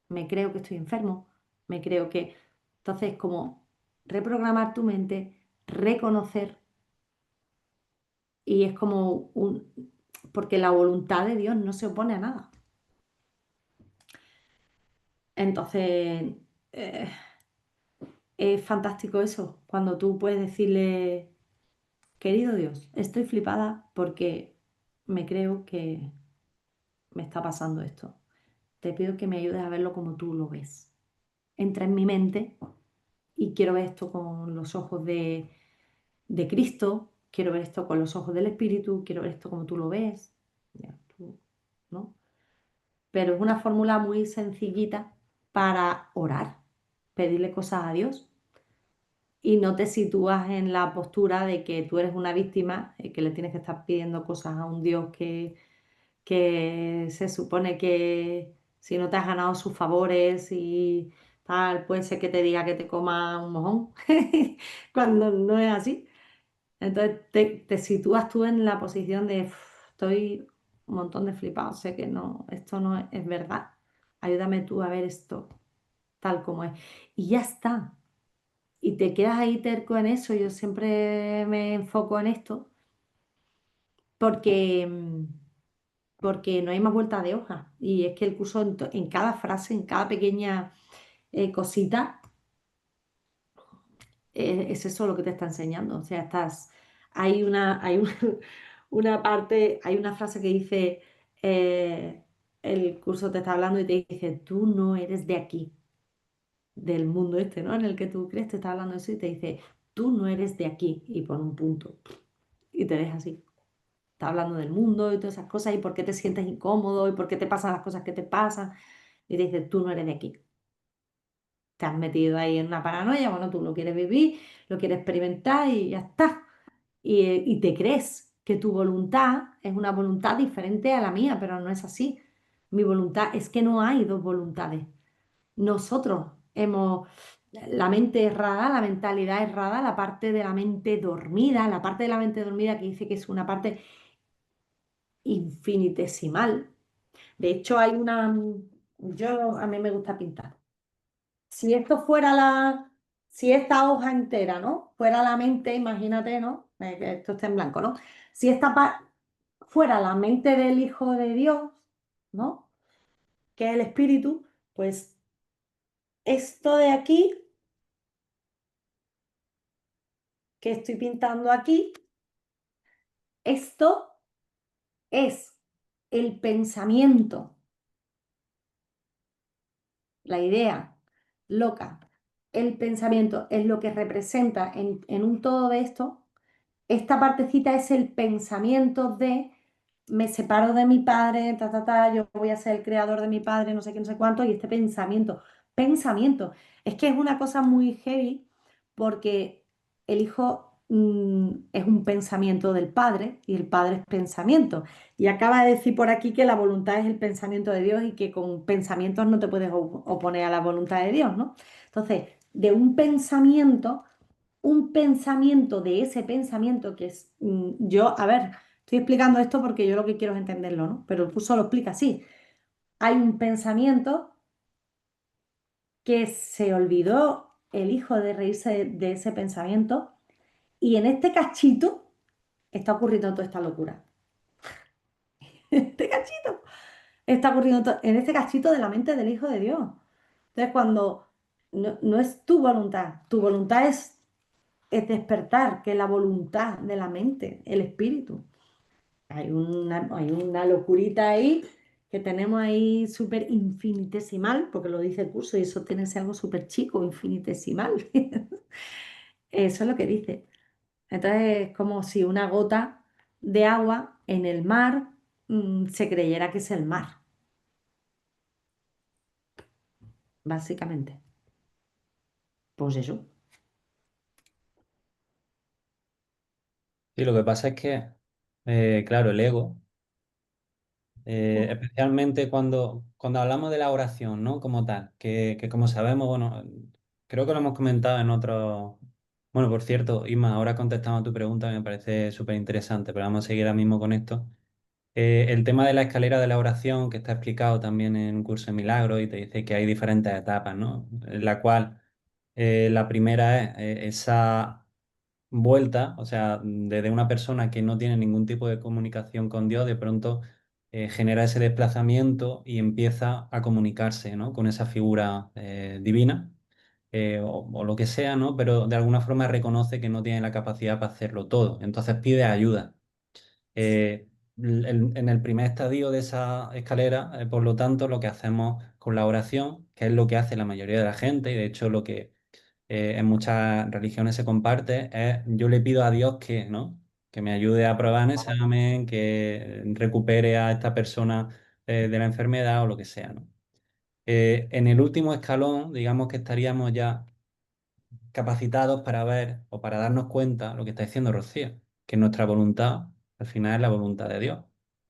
B: Me creo que estoy enfermo, me creo que... Entonces, como reprogramar tu mente, reconocer, y es como un... porque la voluntad de Dios no se opone a nada. Entonces, eh, es fantástico eso, cuando tú puedes decirle, querido Dios, estoy flipada porque me creo que me está pasando esto. Te pido que me ayudes a verlo como tú lo ves. Entra en mi mente y quiero ver esto con los ojos de Cristo, quiero ver esto con los ojos del Espíritu, quiero ver esto como tú lo ves, ya, ¿no? Pero es una fórmula muy sencillita para orar, pedirle cosas a Dios y no te sitúas en la postura de que tú eres una víctima y que le tienes que estar pidiendo cosas a un Dios que se supone que si no te has ganado sus favores y tal, puede ser que te diga que te coma un mojón, cuando no es así. Entonces te sitúas tú en la posición de estoy un montón de flipado, sé que no, esto no es verdad. Ayúdame tú a ver esto tal como es. Y ya está. y te quedas ahí terco en eso, yo siempre me enfoco en esto, porque, porque no hay más vuelta de hoja. Y es que el curso en cada frase, en cada pequeña cosita, es eso lo que te está enseñando. O sea, una parte, hay una frase que dice, eh, el curso te está hablando y te dice, tú no eres de aquí, del mundo este, ¿no? En el que tú crees, te está hablando eso y te dice, tú no eres de aquí, y pone un punto, y te deja así. Está hablando del mundo y todas esas cosas, y por qué te sientes incómodo, y por qué te pasan las cosas que te pasan, y te dice, tú no eres de aquí. Te has metido ahí en una paranoia, bueno, tú lo quieres vivir, lo quieres experimentar y ya está. Y te crees que tu voluntad es una voluntad diferente a la mía, pero no es así. Mi voluntad es que no hay dos voluntades. Nosotros hemos la mente errada, la mentalidad errada, la parte de la mente dormida, la parte de la mente dormida que dice que es una parte infinitesimal. De hecho, a mí me gusta pintar. Si esto fuera si esta hoja entera, ¿no? Fuera la mente, imagínate, ¿no? Que esto está en blanco, ¿no? Si fuera la mente del Hijo de Dios, ¿no? Que es el Espíritu, pues esto de aquí, que estoy pintando aquí, esto es el pensamiento, la idea loca. El pensamiento es lo que representa en un todo de esto. Esta partecita es el pensamiento de me separo de mi padre, yo voy a ser el creador de mi padre, no sé qué, no sé cuánto, y este pensamiento. Es que es una cosa muy heavy porque el hijo es un pensamiento del padre y el padre es pensamiento. Y acaba de decir por aquí que la voluntad es el pensamiento de Dios y que con pensamientos no te puedes oponer a la voluntad de Dios, ¿no? Entonces, de un pensamiento de ese pensamiento que es, yo, a ver, estoy explicando esto porque yo lo que quiero es entenderlo, ¿no? Pero el curso lo explica así. Hay un pensamiento que se olvidó el hijo de reírse de ese pensamiento y en este cachito está ocurriendo toda esta locura. Este cachito está ocurriendo en este cachito de la mente del Hijo de Dios. Entonces, cuando no es tu voluntad es despertar, que es la voluntad de la mente, el espíritu. Hay una locurita ahí que tenemos ahí súper infinitesimal, porque lo dice el curso y eso tiene que ser algo súper chico, infinitesimal. Eso es lo que dice. Entonces es como si una gota de agua en el mar se creyera que es el mar, básicamente. Pues eso.
A: Sí, lo que pasa es que, claro, el ego, especialmente cuando hablamos de la oración, ¿no? Como tal, que como sabemos, bueno, creo que lo hemos comentado en otro... Bueno, por cierto, Isma, ahora contestando a tu pregunta, me parece súper interesante, pero vamos a seguir ahora mismo con esto. El tema de la escalera de la oración, que está explicado también en un curso de milagros, y te dice que hay diferentes etapas, ¿no? En la cual la primera es esa vuelta, o sea, desde una persona que no tiene ningún tipo de comunicación con Dios, de pronto genera ese desplazamiento y empieza a comunicarse, ¿no? Con esa figura divina. O lo que sea, ¿no? Pero de alguna forma reconoce que no tiene la capacidad para hacerlo todo. Entonces pide ayuda. Eh, en el primer estadio de esa escalera, por lo tanto, lo que hacemos con la oración, que es lo que hace la mayoría de la gente, y de hecho lo que en muchas religiones se comparte, es yo le pido a Dios que, ¿no? Que me ayude a aprobar un examen, que recupere a esta persona de la enfermedad o lo que sea, ¿no? En el último escalón, digamos que estaríamos ya capacitados para ver o para darnos cuenta lo que está diciendo Rocío, que nuestra voluntad al final es la voluntad de Dios.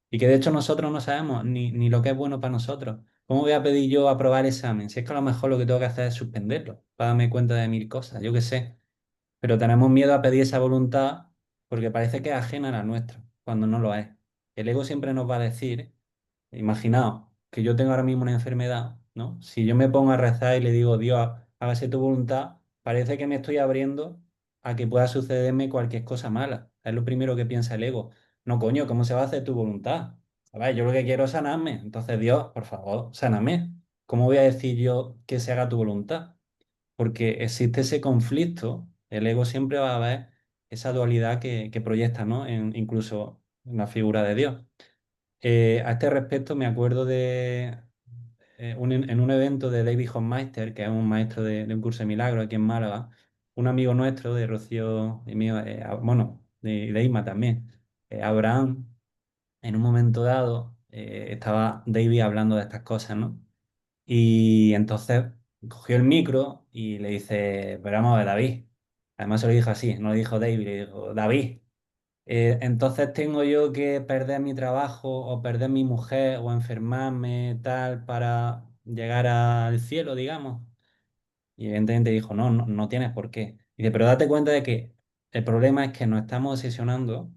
A: Y que de hecho nosotros no sabemos ni lo que es bueno para nosotros. ¿Cómo voy a pedir yo aprobar el examen? Si es que a lo mejor lo que tengo que hacer es suspenderlo, para darme cuenta de mil cosas, yo qué sé. Pero tenemos miedo a pedir esa voluntad porque parece que es ajena a la nuestra, cuando no lo es. El ego siempre nos va a decir, imaginaos que yo tengo ahora mismo una enfermedad, ¿no? Si yo me pongo a rezar y le digo, Dios, hágase tu voluntad, parece que me estoy abriendo a que pueda sucederme cualquier cosa mala. Es lo primero que piensa el ego. No, coño, ¿cómo se va a hacer tu voluntad? A ver, yo lo que quiero es sanarme. Entonces, Dios, por favor, sáname. ¿Cómo voy a decir yo que se haga tu voluntad? Porque existe ese conflicto, el ego siempre va a ver esa dualidad que proyecta, ¿no? Incluso en la figura de Dios. A este respecto me acuerdo de en un evento de David Hoffmeister, que es un maestro de un curso de milagros aquí en Málaga, un amigo nuestro de Rocío y mío, bueno, de Isma también, Abraham, en un momento dado, estaba David hablando de estas cosas, ¿no? Y entonces cogió el micro y le dice, pero vamos a ver, David. Además se lo dijo así, no le dijo David, le dijo, David, entonces tengo yo que perder mi trabajo o perder mi mujer o enfermarme tal para llegar al cielo, digamos. Y evidentemente dijo, no, no, no tienes por qué. Y dice, pero date cuenta de que el problema es que nos estamos obsesionando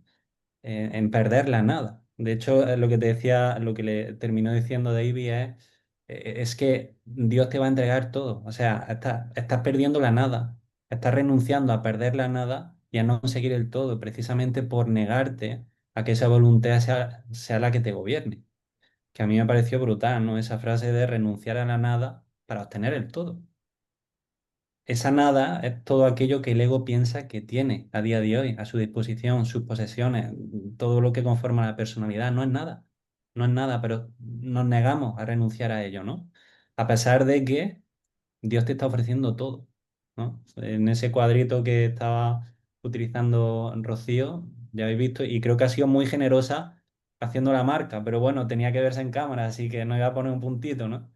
A: en perder la nada. De hecho, lo que te decía, lo que le terminó diciendo David es que Dios te va a entregar todo. O sea, estás perdiendo la nada, estás renunciando a perder la nada y a no conseguir el todo, precisamente por negarte a que esa voluntad sea la que te gobierne. Que a mí me pareció brutal, ¿no? Esa frase de renunciar a la nada para obtener el todo. Esa nada es todo aquello que el ego piensa que tiene a día de hoy, a su disposición, sus posesiones, todo lo que conforma la personalidad. No es nada, no es nada, pero nos negamos a renunciar a ello, ¿no? A pesar de que Dios te está ofreciendo todo, ¿no? En ese cuadrito que estaba utilizando Rocío, ya habéis visto, y creo que ha sido muy generosa haciendo la marca, pero bueno, tenía que verse en cámara, así que no iba a poner un puntito, ¿no?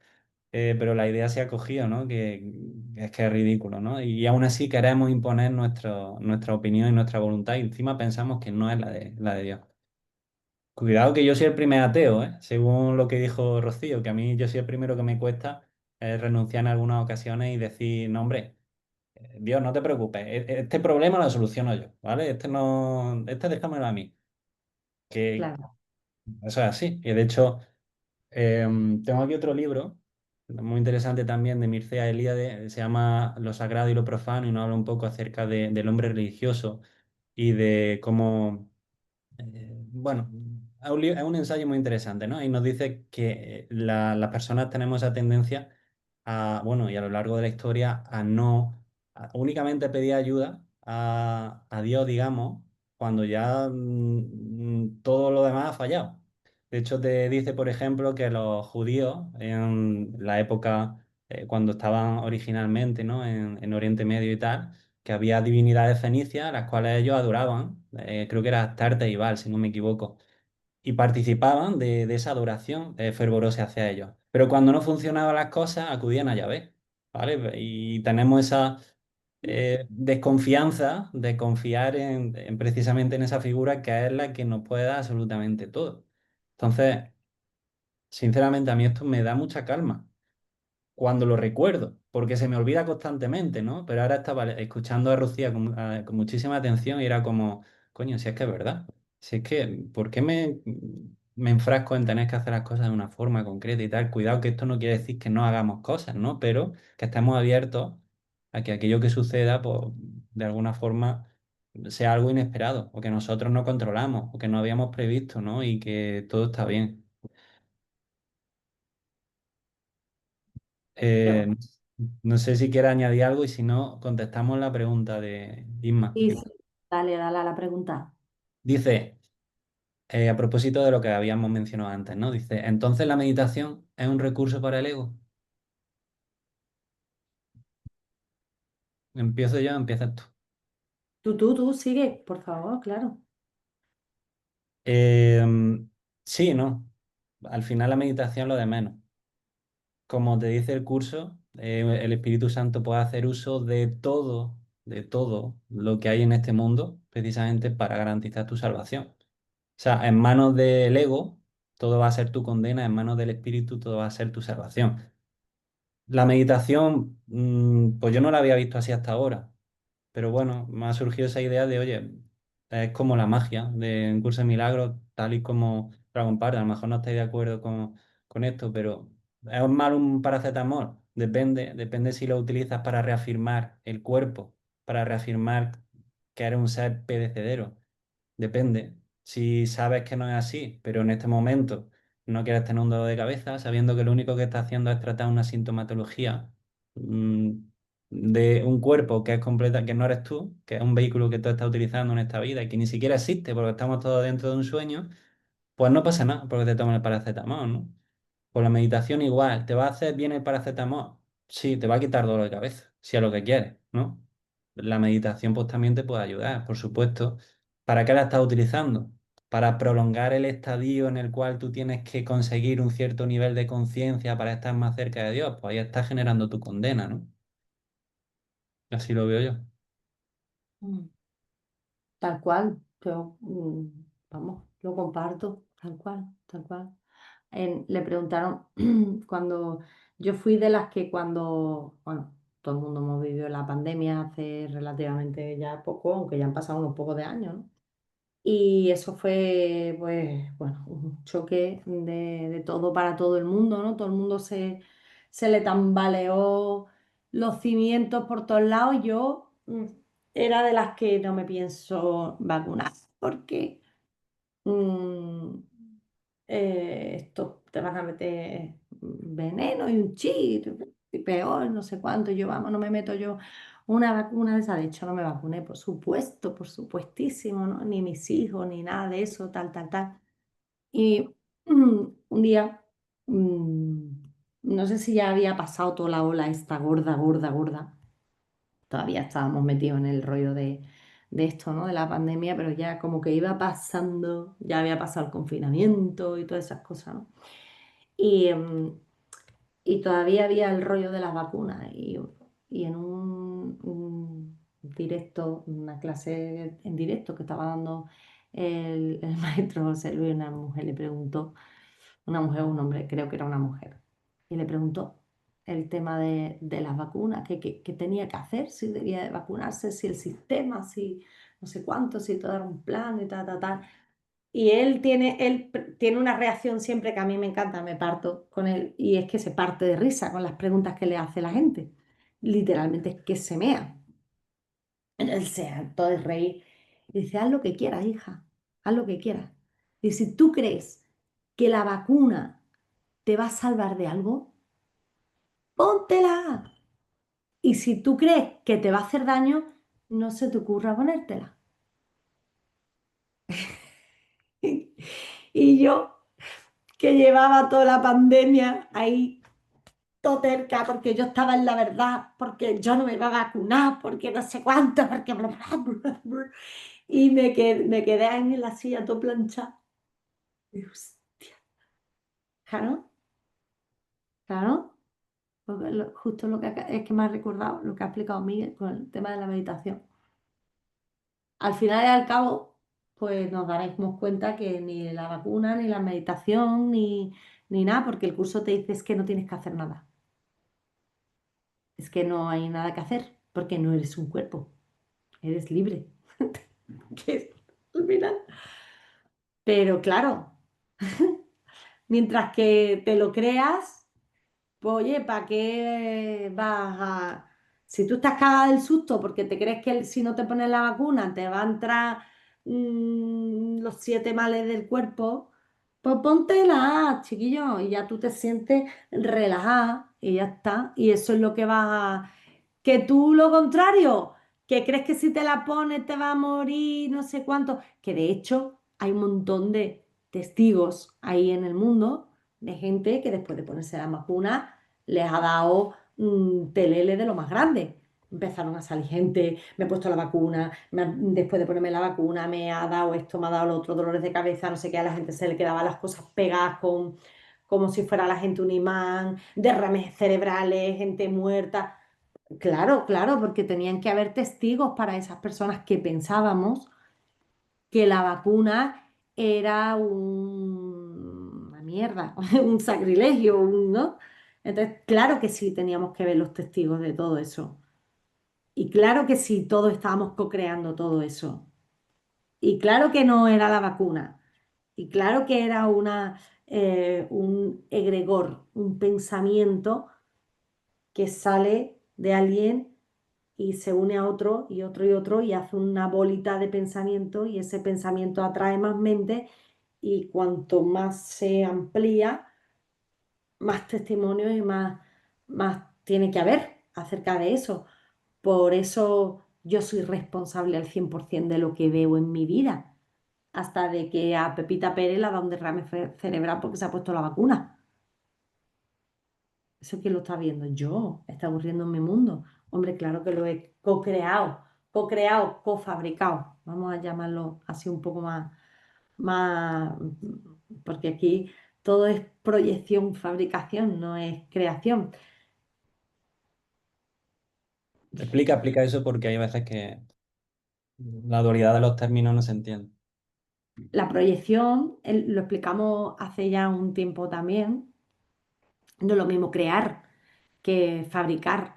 A: Pero la idea se ha cogido, ¿no? Que es ridículo, ¿no? Y aún así queremos imponer nuestra opinión y nuestra voluntad y encima pensamos que no es la de Dios. Cuidado que yo soy el primer ateo, ¿eh? Según lo que dijo Rocío, que a mí yo soy el primero que me cuesta renunciar en algunas ocasiones y decir, no, hombre, Dios, no te preocupes, este problema lo soluciono yo, ¿vale? Este no, este déjamelo a mí, que
B: Claro.
A: eso es así. Y de hecho... tengo aquí otro libro, muy interesante también, de Mircea Eliade, se llama Lo sagrado y lo profano, y nos habla un poco acerca del hombre religioso y de cómo, bueno, es un ensayo muy interesante, ¿no? Y nos dice que las personas tenemos esa tendencia a, bueno, y a lo largo de la historia, a no a únicamente pedir ayuda a Dios, digamos, cuando ya todo lo demás ha fallado. De hecho, te dice, por ejemplo, que los judíos en la época, cuando estaban originalmente, ¿no? En Oriente Medio y tal, que había divinidades fenicias, las cuales ellos adoraban, creo que era Astarte y Baal, si no me equivoco, y participaban de esa adoración fervorosa hacia ellos. Pero cuando no funcionaban las cosas, acudían a Yahvé, ¿vale? Y tenemos esa desconfianza de confiar precisamente en esa figura que es la que nos puede dar absolutamente todo. Entonces, sinceramente, a mí esto me da mucha calma cuando lo recuerdo, porque se me olvida constantemente, ¿no? Pero ahora estaba escuchando a Lucía con muchísima atención y era como, coño, si es que es verdad. Si es que, ¿por qué me enfrasco en tener que hacer las cosas de una forma concreta y tal? Cuidado que esto no quiere decir que no hagamos cosas, ¿no? Pero que estemos abiertos a que aquello que suceda, pues, de alguna forma sea algo inesperado, o que nosotros no controlamos, o que no habíamos previsto, ¿no? Y que todo está bien. Eh,
B: Yo-
A: no sé si quiere añadir algo y si no, contestamos la pregunta de Isma.
B: Sí, sí. Dale, dale a la pregunta.
A: Dice, a propósito de lo que habíamos mencionado antes, ¿no? Dice, entonces la meditación es un recurso para el ego. Empiezo yo, empiezas tú.
B: Tú, sigue, por favor, claro.
A: Eh, sí, ¿no? Al final la meditación es lo de menos. Como te dice el curso, el Espíritu Santo puede hacer uso de todo lo que hay en este mundo, precisamente para garantizar tu salvación. O sea, en manos del ego, todo va a ser tu condena, en manos del espíritu, todo va a ser tu salvación. La meditación, pues yo no la había visto así hasta ahora, pero bueno, me ha surgido esa idea de, oye, es como la magia de un curso de milagros, tal y como Dragon Park, a lo mejor no estáis de acuerdo con esto, pero ¿es mal un paracetamol? Depende si lo utilizas para reafirmar el cuerpo, para reafirmar que eres un ser perecedero. Depende. Si sabes que no es así, pero en este momento no quieres tener un dolor de cabeza, sabiendo que lo único que estás haciendo es tratar una sintomatología mm, de un cuerpo que es completa, que no eres tú, que es un vehículo que tú estás utilizando en esta vida y que ni siquiera existe porque estamos todos dentro de un sueño, pues no pasa nada porque te tomas el paracetamol, ¿no? Con la meditación igual, ¿te va a hacer bien el paracetamol? Sí, te va a quitar dolor de cabeza, si es lo que quieres, ¿no? La meditación pues también te puede ayudar, por supuesto. ¿Para qué la estás utilizando? Para prolongar el estadio en el cual tú tienes que conseguir un cierto nivel de conciencia para estar más cerca de Dios, pues ahí estás generando tu condena, ¿no? Así lo veo yo.
B: Mm. Tal cual, yo, vamos, lo comparto, tal cual, tal cual. Le preguntaron cuando yo fui de las que cuando, bueno, todo el mundo hemos vivido la pandemia hace relativamente ya poco, aunque ya han pasado unos pocos de años, ¿no? Y eso fue, pues, bueno, un choque de todo para todo el mundo, ¿no? Todo el mundo se le tambaleó los cimientos por todos lados. Yo era de las que no me pienso vacunar porque mm, esto te van a meter veneno y un chip y peor, no sé cuánto. Yo, vamos, no me meto yo una vacuna de esa. De hecho, no me vacuné, por supuesto, por supuestísimo, ¿no? Ni mis hijos, ni nada de eso, tal, tal, tal. Y un día, mm, no sé si ya había pasado toda la ola esta gorda, gorda, gorda. Todavía estábamos metidos en el rollo de esto, ¿no? De la pandemia, pero ya como que iba pasando, ya había pasado el confinamiento y todas esas cosas, ¿no? Y, y todavía había el rollo de las vacunas. Y en un directo, una clase en directo que estaba dando el maestro José Luis, una mujer le preguntó, una mujer o un hombre, creo que era una mujer, y le preguntó el tema de las vacunas, qué tenía que hacer, si debía de vacunarse, si el sistema, si no sé cuánto, si todo era un plan y tal, tal, tal. Y él tiene una reacción siempre que a mí me encanta, me parto con él, y es que se parte de risa con las preguntas que le hace la gente. Literalmente es que se mea. Él se hartó de reír y dice, haz lo que quieras, hija, haz lo que quieras. Y si tú crees que la vacuna te va a salvar de algo, póntela. Y si tú crees que te va a hacer daño, no se te ocurra ponértela. Y yo, que llevaba toda la pandemia ahí todo terca, porque yo estaba en la verdad, porque yo no me iba a vacunar, porque no sé cuánto, porque bla, bla, bla, bla. Y me quedé ahí en la silla todo planchada. Y, hostia, claro, claro, justo lo que es que me ha recordado lo que ha explicado Miguel con el tema de la meditación. Al final y al cabo, pues nos daremos cuenta que ni la vacuna, ni la meditación, ni nada, porque el curso te dice es que no tienes que hacer nada. Es que no hay nada que hacer, porque no eres un cuerpo, eres libre. Que es al final. Pero claro, mientras que te lo creas, pues oye, ¿para qué vas a...? Si tú estás cagada del susto porque te crees que si no te pones la vacuna te va a entrar los 7 males del cuerpo, pues póntela, chiquillo, y ya tú te sientes relajada y ya está. Y eso es lo que vas a... Que tú lo contrario, que crees que si te la pones te va a morir, no sé cuánto, que de hecho hay un montón de testigos ahí en el mundo de gente que después de ponerse la vacuna les ha dado telele de lo más grande. Empezaron a salir gente, me he puesto la vacuna, después de ponerme la vacuna me ha dado esto, me ha dado lo otro, dolores de cabeza, no sé qué, a la gente se le quedaban las cosas pegadas como si fuera la gente un imán, derrames cerebrales, gente muerta. Claro, claro, porque tenían que haber testigos para esas personas que pensábamos que la vacuna era una mierda, un sacrilegio, ¿no? Entonces, claro que sí teníamos que ver los testigos de todo eso. Y claro que sí, todos estábamos co-creando todo eso. Y claro que no era la vacuna. Y claro que era un egregor, un pensamiento que sale de alguien y se une a otro y otro y otro y hace una bolita de pensamiento y ese pensamiento atrae más mente y cuanto más se amplía, más testimonios y más tiene que haber acerca de eso. Por eso yo soy responsable al 100% de lo que veo en mi vida, hasta de que a Pepita Pérez le ha dado un derrame cerebral porque se ha puesto la vacuna. ¿Eso quién lo está viendo? Yo. Está ocurriendo en mi mundo. Hombre, claro que lo he co-creado, co-fabricado. Vamos a llamarlo así un poco más, porque aquí todo es proyección, fabricación, no es creación.
A: Explica eso porque hay veces que la dualidad de los términos no se entiende.
B: La proyección, lo explicamos hace ya un tiempo también, no es lo mismo crear que fabricar.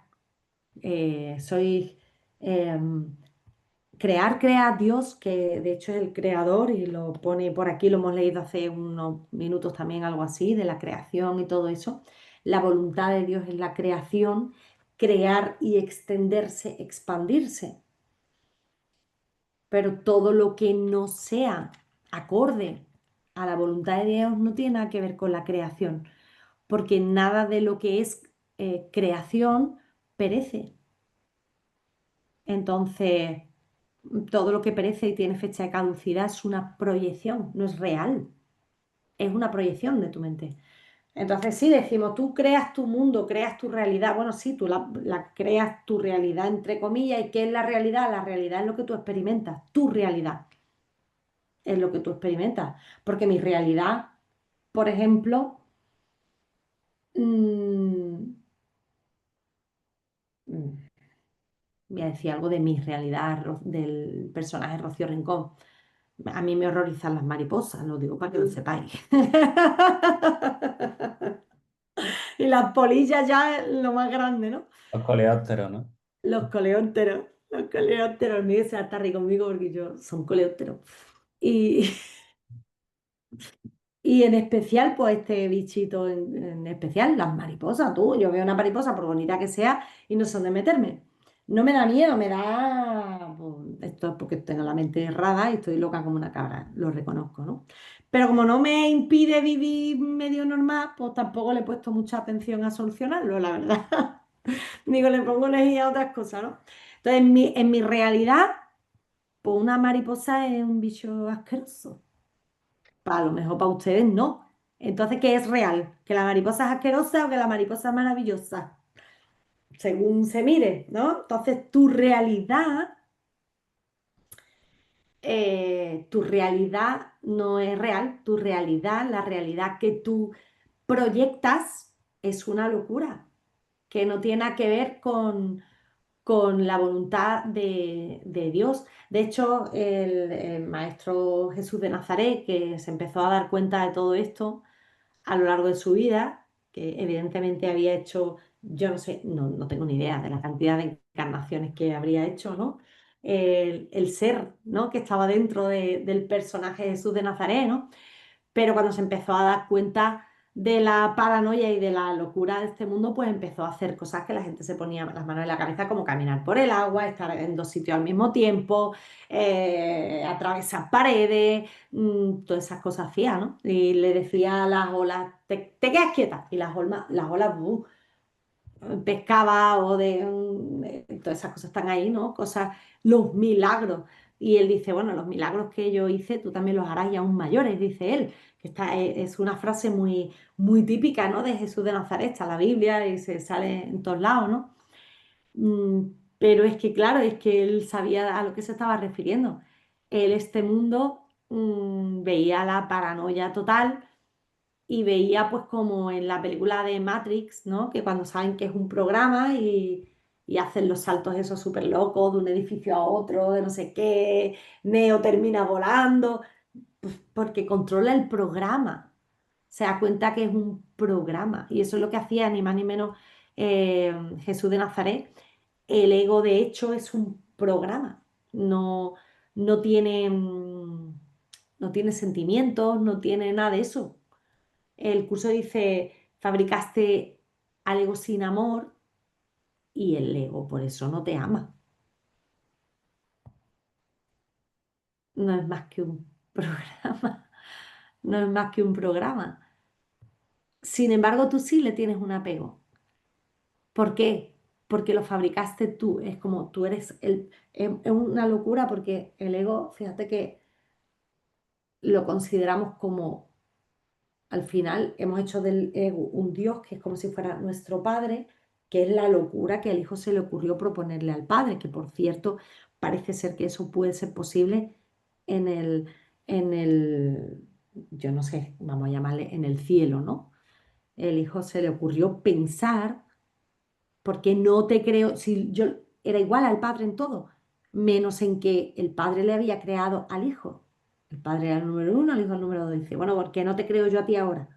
B: Soy crear, crea Dios, que de hecho es el creador y lo pone por aquí, lo hemos leído hace unos minutos también, algo así, de la creación y todo eso. La voluntad de Dios es la creación, crear y extenderse, expandirse. Pero todo lo que no sea acorde a la voluntad de Dios no tiene nada que ver con la creación, porque nada de lo que es creación perece. Entonces, todo lo que perece y tiene fecha de caducidad es una proyección, no es real, es una proyección de tu mente. Entonces, sí, decimos, tú creas tu mundo, creas tu realidad. Bueno, sí, tú la creas tu realidad, entre comillas. ¿Y qué es la realidad? La realidad es lo que tú experimentas, tu realidad es lo que tú experimentas. Porque mi realidad, por ejemplo, mm, mm, voy a decir algo de mi realidad, del personaje Rocío Rincón. A mí me horrorizan las mariposas, lo digo para que lo sepáis. Y las polillas ya es lo más grande, ¿no?
A: Los coleópteros, ¿no?
B: Los coleópteros, el mío se va a estar ahí conmigo porque yo son coleópteros. Y, y en especial, pues este bichito en especial, las mariposas, tú. Yo veo una mariposa, por bonita que sea, y no sé dónde meterme. No me da miedo, me da. Pues, esto es porque tengo la mente errada y estoy loca como una cabra, lo reconozco, ¿no? Pero como no me impide vivir medio normal, pues tampoco le he puesto mucha atención a solucionarlo, la verdad. Digo, le pongo energía a otras cosas, ¿no? Entonces, en mi realidad, pues una mariposa es un bicho asqueroso. A lo mejor para ustedes no. Entonces, ¿qué es real? ¿Que la mariposa es asquerosa o que la mariposa es maravillosa? Según se mire, ¿no? Entonces, tu realidad no es real. Tu realidad, la realidad que tú proyectas, es una locura, que no tiene nada que ver con la voluntad de Dios. De hecho, el maestro Jesús de Nazaret, que se empezó a dar cuenta de todo esto a lo largo de su vida, que evidentemente había hecho, yo no sé, no tengo ni idea de la cantidad de encarnaciones que habría hecho, ¿no? El ser, ¿no? Que estaba dentro del personaje Jesús de Nazaret, ¿no? Pero cuando se empezó a dar cuenta de la paranoia y de la locura de este mundo, pues empezó a hacer cosas que la gente se ponía las manos en la cabeza, como caminar por el agua, estar en dos sitios al mismo tiempo, atravesar paredes, todas esas cosas hacía, ¿no? Y le decía a las olas, te quedas quieta, y las olas pescaba o todas esas cosas están ahí, ¿no? Cosas, los milagros. Y él dice, bueno, los milagros que yo hice, tú también los harás y aún mayores, dice él. Que es una frase muy, muy típica, ¿no? De Jesús de Nazaret, está en la Biblia y se sale en todos lados, ¿no? Pero es que, claro, es que él sabía a lo que se estaba refiriendo. Él, este mundo, veía la paranoia total y veía pues como en la película de Matrix, ¿no? Que cuando saben que es un programa y hacen los saltos esos súper locos de un edificio a otro, de no sé qué, Neo termina volando, pues porque controla el programa, se da cuenta que es un programa y eso es lo que hacía ni más ni menos Jesús de Nazaret. El ego de hecho es un programa, no, no tiene, no tiene sentimientos, no tiene nada de eso. El curso dice, fabricaste algo sin amor, y el ego por eso no te ama. No es más que un programa, no es más que un programa. Sin embargo, tú sí le tienes un apego. ¿Por qué? Porque lo fabricaste tú. Es como tú eres el... Es una locura porque el ego, fíjate que lo consideramos como, al final, hemos hecho del ego un Dios que es como si fuera nuestro padre, que es la locura que al hijo se le ocurrió proponerle al padre, que por cierto, parece ser que eso puede ser posible en el, yo no sé, vamos a llamarle en el cielo, ¿no? El hijo se le ocurrió pensar porque no te creo, si yo era igual al padre en todo, menos en que el padre le había creado al hijo. El padre era el número uno, el hijo el número dos. Dice, bueno, ¿por qué no te creo yo a ti ahora?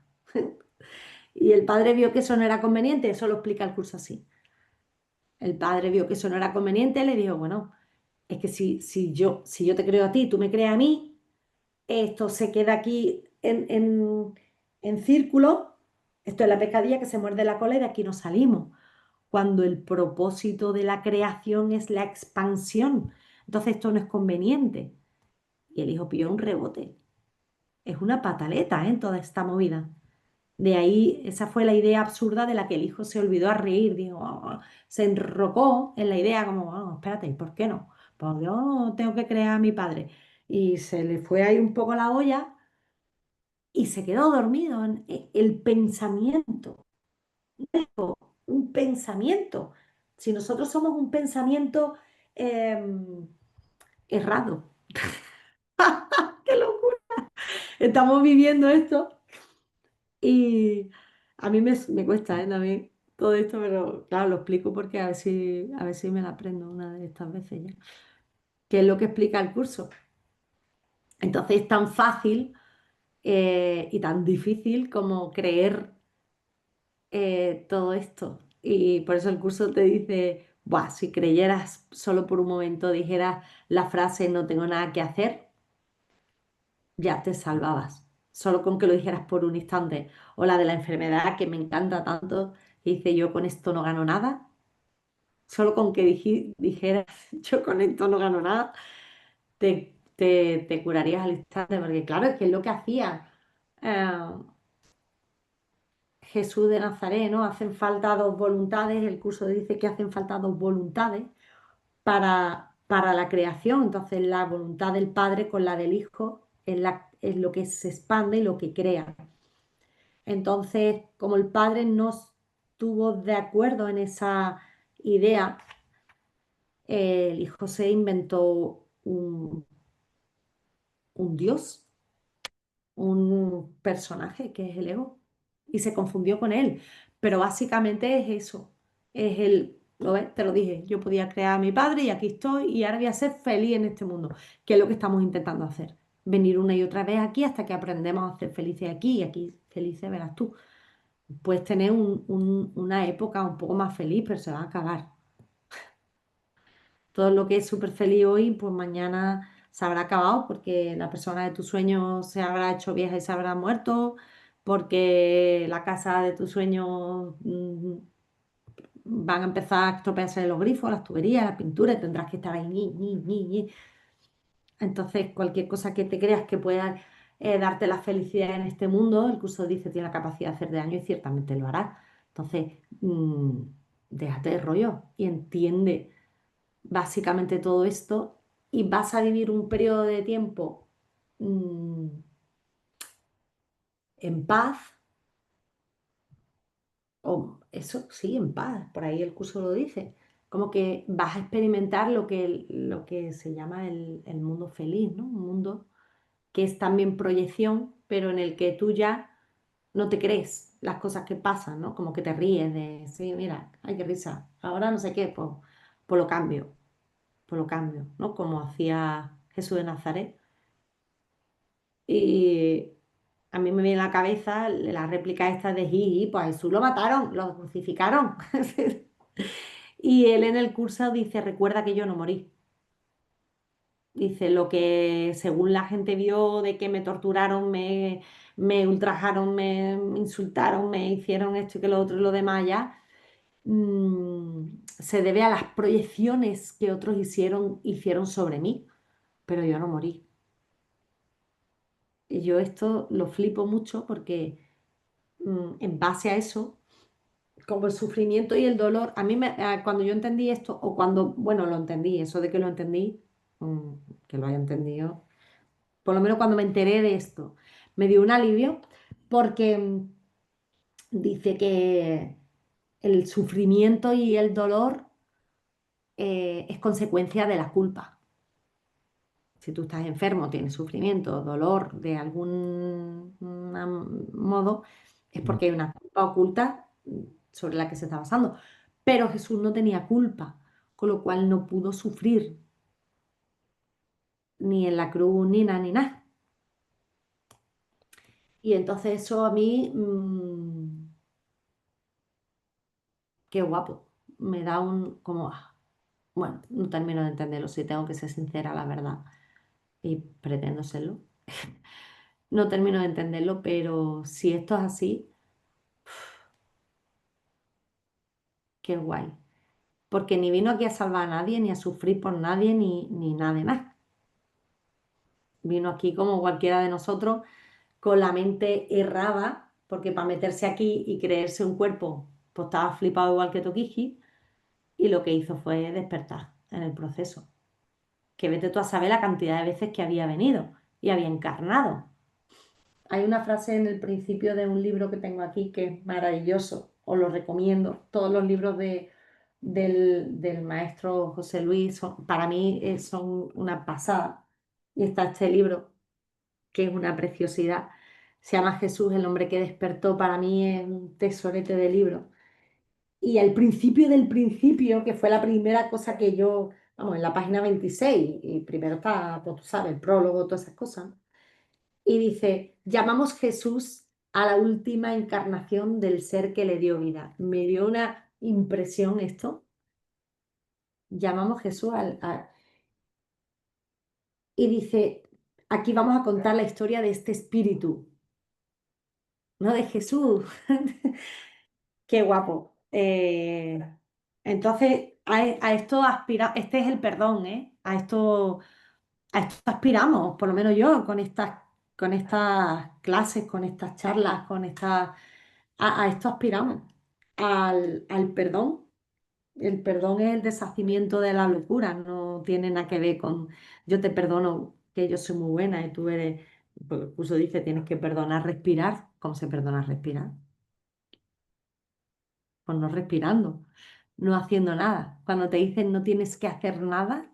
B: Y el padre vio que eso no era conveniente, eso lo explica el curso así. El padre vio que eso no era conveniente, le dijo, bueno, es que si yo te creo a ti, tú me creas a mí, esto se queda aquí en círculo, esto es la pescadilla que se muerde la cola y de aquí no salimos cuando el propósito de la creación es la expansión. Entonces esto no es conveniente. Y el hijo pilló un rebote. Es una pataleta, ¿eh? Toda esta movida. De ahí, esa fue la idea absurda de la que el hijo se olvidó a reír. Digo, se enrocó en la idea como, espérate, ¿por qué no? Pues yo tengo que crear a mi padre. Y se le fue ahí un poco la olla y se quedó dormido en el pensamiento. Un pensamiento. Si nosotros somos un pensamiento eh, errado, ¡qué locura! Estamos viviendo esto y a mí me cuesta, también todo esto, pero claro, lo explico porque a ver si me la aprendo una de estas veces ya. ¿Qué es lo que explica el curso? Entonces es tan fácil y tan difícil como creer todo esto. Y por eso el curso te dice, buah, si creyeras solo por un momento, dijeras la frase no tengo nada que hacer, ya te salvabas. Solo con que lo dijeras por un instante. O la de la enfermedad, que me encanta tanto, que dice yo con esto no gano nada. Solo con que dijeras yo con esto no gano nada, te curarías al instante. Porque claro, es que es lo que hacía. Jesús de Nazaret, ¿no? Hacen falta dos voluntades, el curso dice que hacen falta dos voluntades para la creación, entonces la voluntad del Padre con la del Hijo es lo que se expande y lo que crea. Entonces, como el Padre no estuvo de acuerdo en esa idea, el Hijo se inventó un Dios, un personaje que es el ego y se confundió con él. Pero básicamente es eso, es ¿lo ves? Te lo dije, yo podía crear a mi padre y aquí estoy y ahora voy a ser feliz en este mundo, que es lo que estamos intentando hacer. Venir una y otra vez aquí hasta que aprendemos a ser felices aquí y aquí felices verás tú. Puedes tener una época un poco más feliz, pero se va a acabar. Todo lo que es súper feliz hoy, pues mañana se habrá acabado porque la persona de tus sueños se habrá hecho vieja y se habrá muerto, porque la casa de tus sueños van a empezar a estropearse los grifos, las tuberías, las pinturas, y tendrás que estar ahí, ñi. Entonces, cualquier cosa que te creas que pueda darte la felicidad en este mundo, el curso dice tiene la capacidad de hacer daño y ciertamente lo hará. Entonces, déjate de rollo y entiende básicamente todo esto y vas a vivir un periodo de tiempo mm, en paz, o eso sí, en paz, por ahí el curso lo dice, como que vas a experimentar lo que se llama el mundo feliz, ¿no? Un mundo que es también proyección, pero en el que tú ya no te crees las cosas que pasan, ¿no? Como que te ríes de, sí, mira, ay, qué risa, ahora no sé qué, pues lo cambio, ¿no? Como hacía Jesús de Nazaret. Y a mí me viene a la cabeza la réplica esta de Jiji, pues a Jesús lo mataron, lo crucificaron. Y él en el curso dice, recuerda que yo no morí. Dice, lo que según la gente vio de que me torturaron, me ultrajaron, me insultaron, me hicieron esto y que lo otro y lo demás ya, se debe a las proyecciones que otros hicieron sobre mí, pero yo no morí. Y yo esto lo flipo mucho porque en base a eso, como el sufrimiento y el dolor, cuando yo entendí esto, o cuando, bueno, lo entendí, eso de que lo entendí, mm, que lo haya entendido, por lo menos cuando me enteré de esto, me dio un alivio porque dice que el sufrimiento y el dolor es consecuencia de la culpa. Si tú estás enfermo, tienes sufrimiento, dolor de algún modo, es
A: Mm.
B: porque hay una culpa oculta sobre la que se está basando. Pero Jesús no tenía culpa, con lo cual no pudo sufrir ni en la cruz ni nada, ni nada. Y entonces eso a mí, qué guapo, me da un como, bueno, no termino de entenderlo, si tengo que ser sincera, la verdad, y pretendo serlo. No termino de entenderlo, pero si esto es así, qué guay. Porque ni vino aquí a salvar a nadie, ni a sufrir por nadie, ni nada de más. Vino aquí como cualquiera de nosotros, con la mente errada, porque para meterse aquí y creerse un cuerpo, pues estaba flipado igual que Tokichi, y lo que hizo fue despertar en el proceso. Que vete tú a saber la cantidad de veces que había venido y había encarnado. Hay una frase en el principio de un libro que tengo aquí que es maravilloso, os lo recomiendo. Todos los libros del maestro José Luis para mí son una pasada. Y está este libro que es una preciosidad. Se llama Jesús, el hombre que despertó. Para mí es un tesorete de libro. Y al principio del principio, que fue la primera cosa que yo, vamos, en la página 26 y primero está, pues tú sabes, el prólogo, todas esas cosas, y dice, llamamos Jesús a la última encarnación del ser que le dio vida. Me dio una impresión esto. Llamamos Jesús y dice, aquí vamos a contar la historia de este espíritu, no de Jesús. Qué guapo. Entonces, a esto este es el perdón, ¿eh? A esto aspiramos, por lo menos yo, con estas clases, con estas charlas, a esto aspiramos, al perdón. El perdón es el deshacimiento de la locura, no tiene nada que ver con yo te perdono que yo soy muy buena y tú eres, porque incluso dice tienes que perdonar respirar. ¿Cómo se perdona respirar? Pues no respirando, no haciendo nada. Cuando te dicen no tienes que hacer nada,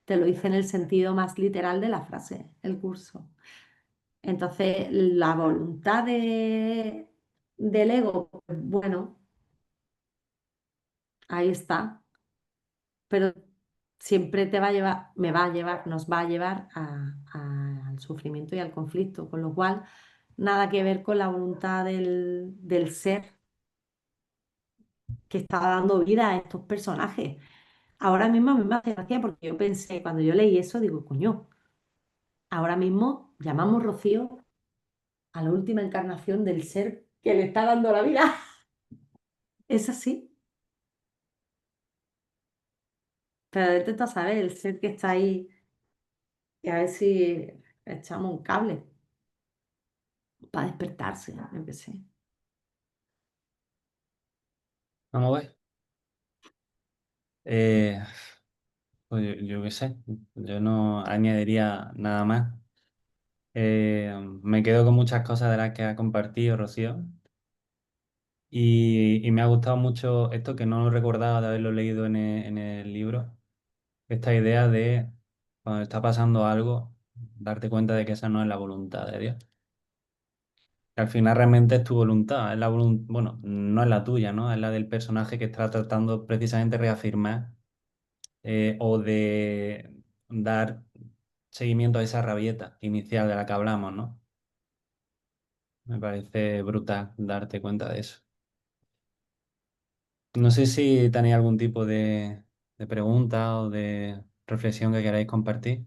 B: te lo dice en el sentido más literal de la frase, el curso. Entonces, la voluntad del ego, pues, bueno, ahí está, pero siempre te va a llevar, me va a llevar, nos va a llevar al sufrimiento y al conflicto, con lo cual nada que ver con la voluntad del ser que está dando vida a estos personajes. Ahora mismo a mí me hace gracia porque yo pensé, cuando yo leí eso, digo, coño, ahora mismo llamamos Rocío a la última encarnación del ser que le está dando la vida. Es así, pero intento saber el ser que está ahí y a ver si echamos un cable para despertarse, yo qué sé.
A: Vamos a ver. Eh, pues yo qué sé, yo no añadiría nada más. Me quedo con muchas cosas de las que ha compartido Rocío y me ha gustado mucho esto que no lo recordaba de haberlo leído en el libro, esta idea de cuando está pasando algo, darte cuenta de que esa no es la voluntad de Dios. Que al final realmente es tu voluntad, es la bueno, no es la tuya, ¿no? Es la del personaje que está tratando precisamente de reafirmar o de dar seguimiento a esa rabieta inicial de la que hablamos, ¿no? Me parece brutal darte cuenta de eso. No sé si tenéis algún tipo de pregunta o de reflexión que queráis compartir.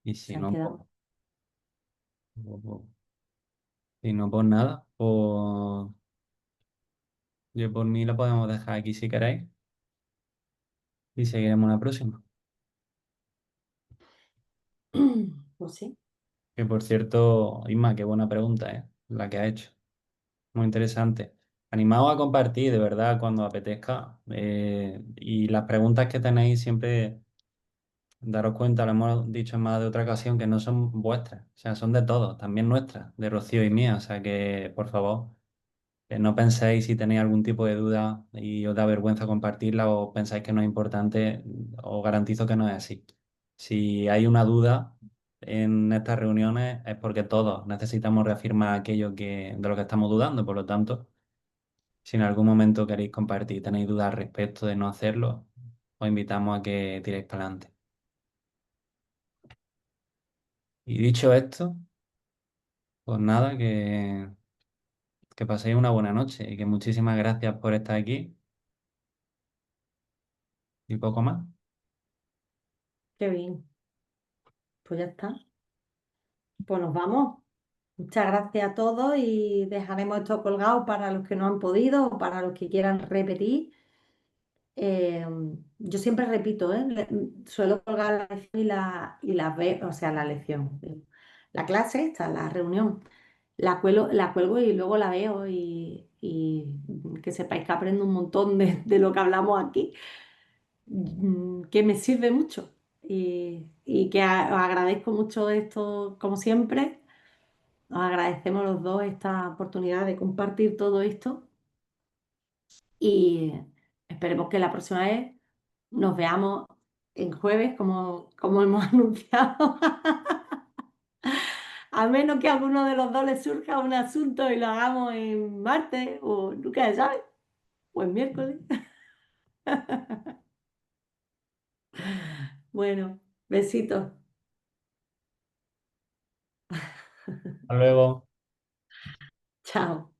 A: Y
B: Se han quedado.
A: pues, si no, pues nada, pues yo por mí lo podemos dejar aquí si queréis y seguiremos la próxima.
B: Pues sí,
A: Que por cierto, Isma, qué buena pregunta, la que ha hecho. Muy interesante. Animaos a compartir, de verdad, cuando apetezca. Y las preguntas que tenéis siempre, daros cuenta, lo hemos dicho en más de otra ocasión, que no son vuestras, o sea, son de todos, también nuestras, de Rocío y mía. O sea que, por favor, no penséis si tenéis algún tipo de duda y os da vergüenza compartirla o pensáis que no es importante, os garantizo que no es así. Si hay una duda en estas reuniones es porque todos necesitamos reafirmar aquello de lo que estamos dudando. Por lo tanto, si en algún momento queréis compartir, tenéis dudas al respecto de no hacerlo, os invitamos a que tiréis para adelante. Y dicho esto, pues nada, que paséis una buena noche y que muchísimas gracias por estar aquí y poco más.
B: qué bien. Pues ya está. Pues nos vamos. Muchas gracias a todos y dejaremos esto colgado para los que no han podido o para los que quieran repetir. Eh, yo siempre repito, ¿eh? Suelo colgar la lección y la veo, o sea, la lección, la clase esta, la reunión, la cuelgo y luego la veo y que sepáis que aprendo un montón de lo que hablamos aquí, que me sirve mucho y que os agradezco mucho esto, como siempre. Nos agradecemos los dos esta oportunidad de compartir todo esto y esperemos que la próxima vez nos veamos en jueves, como hemos anunciado. A menos que a alguno de los dos le surja un asunto y lo hagamos en martes o nunca se sabe, o en miércoles. Bueno, besitos.
A: Hasta luego.
B: Chao.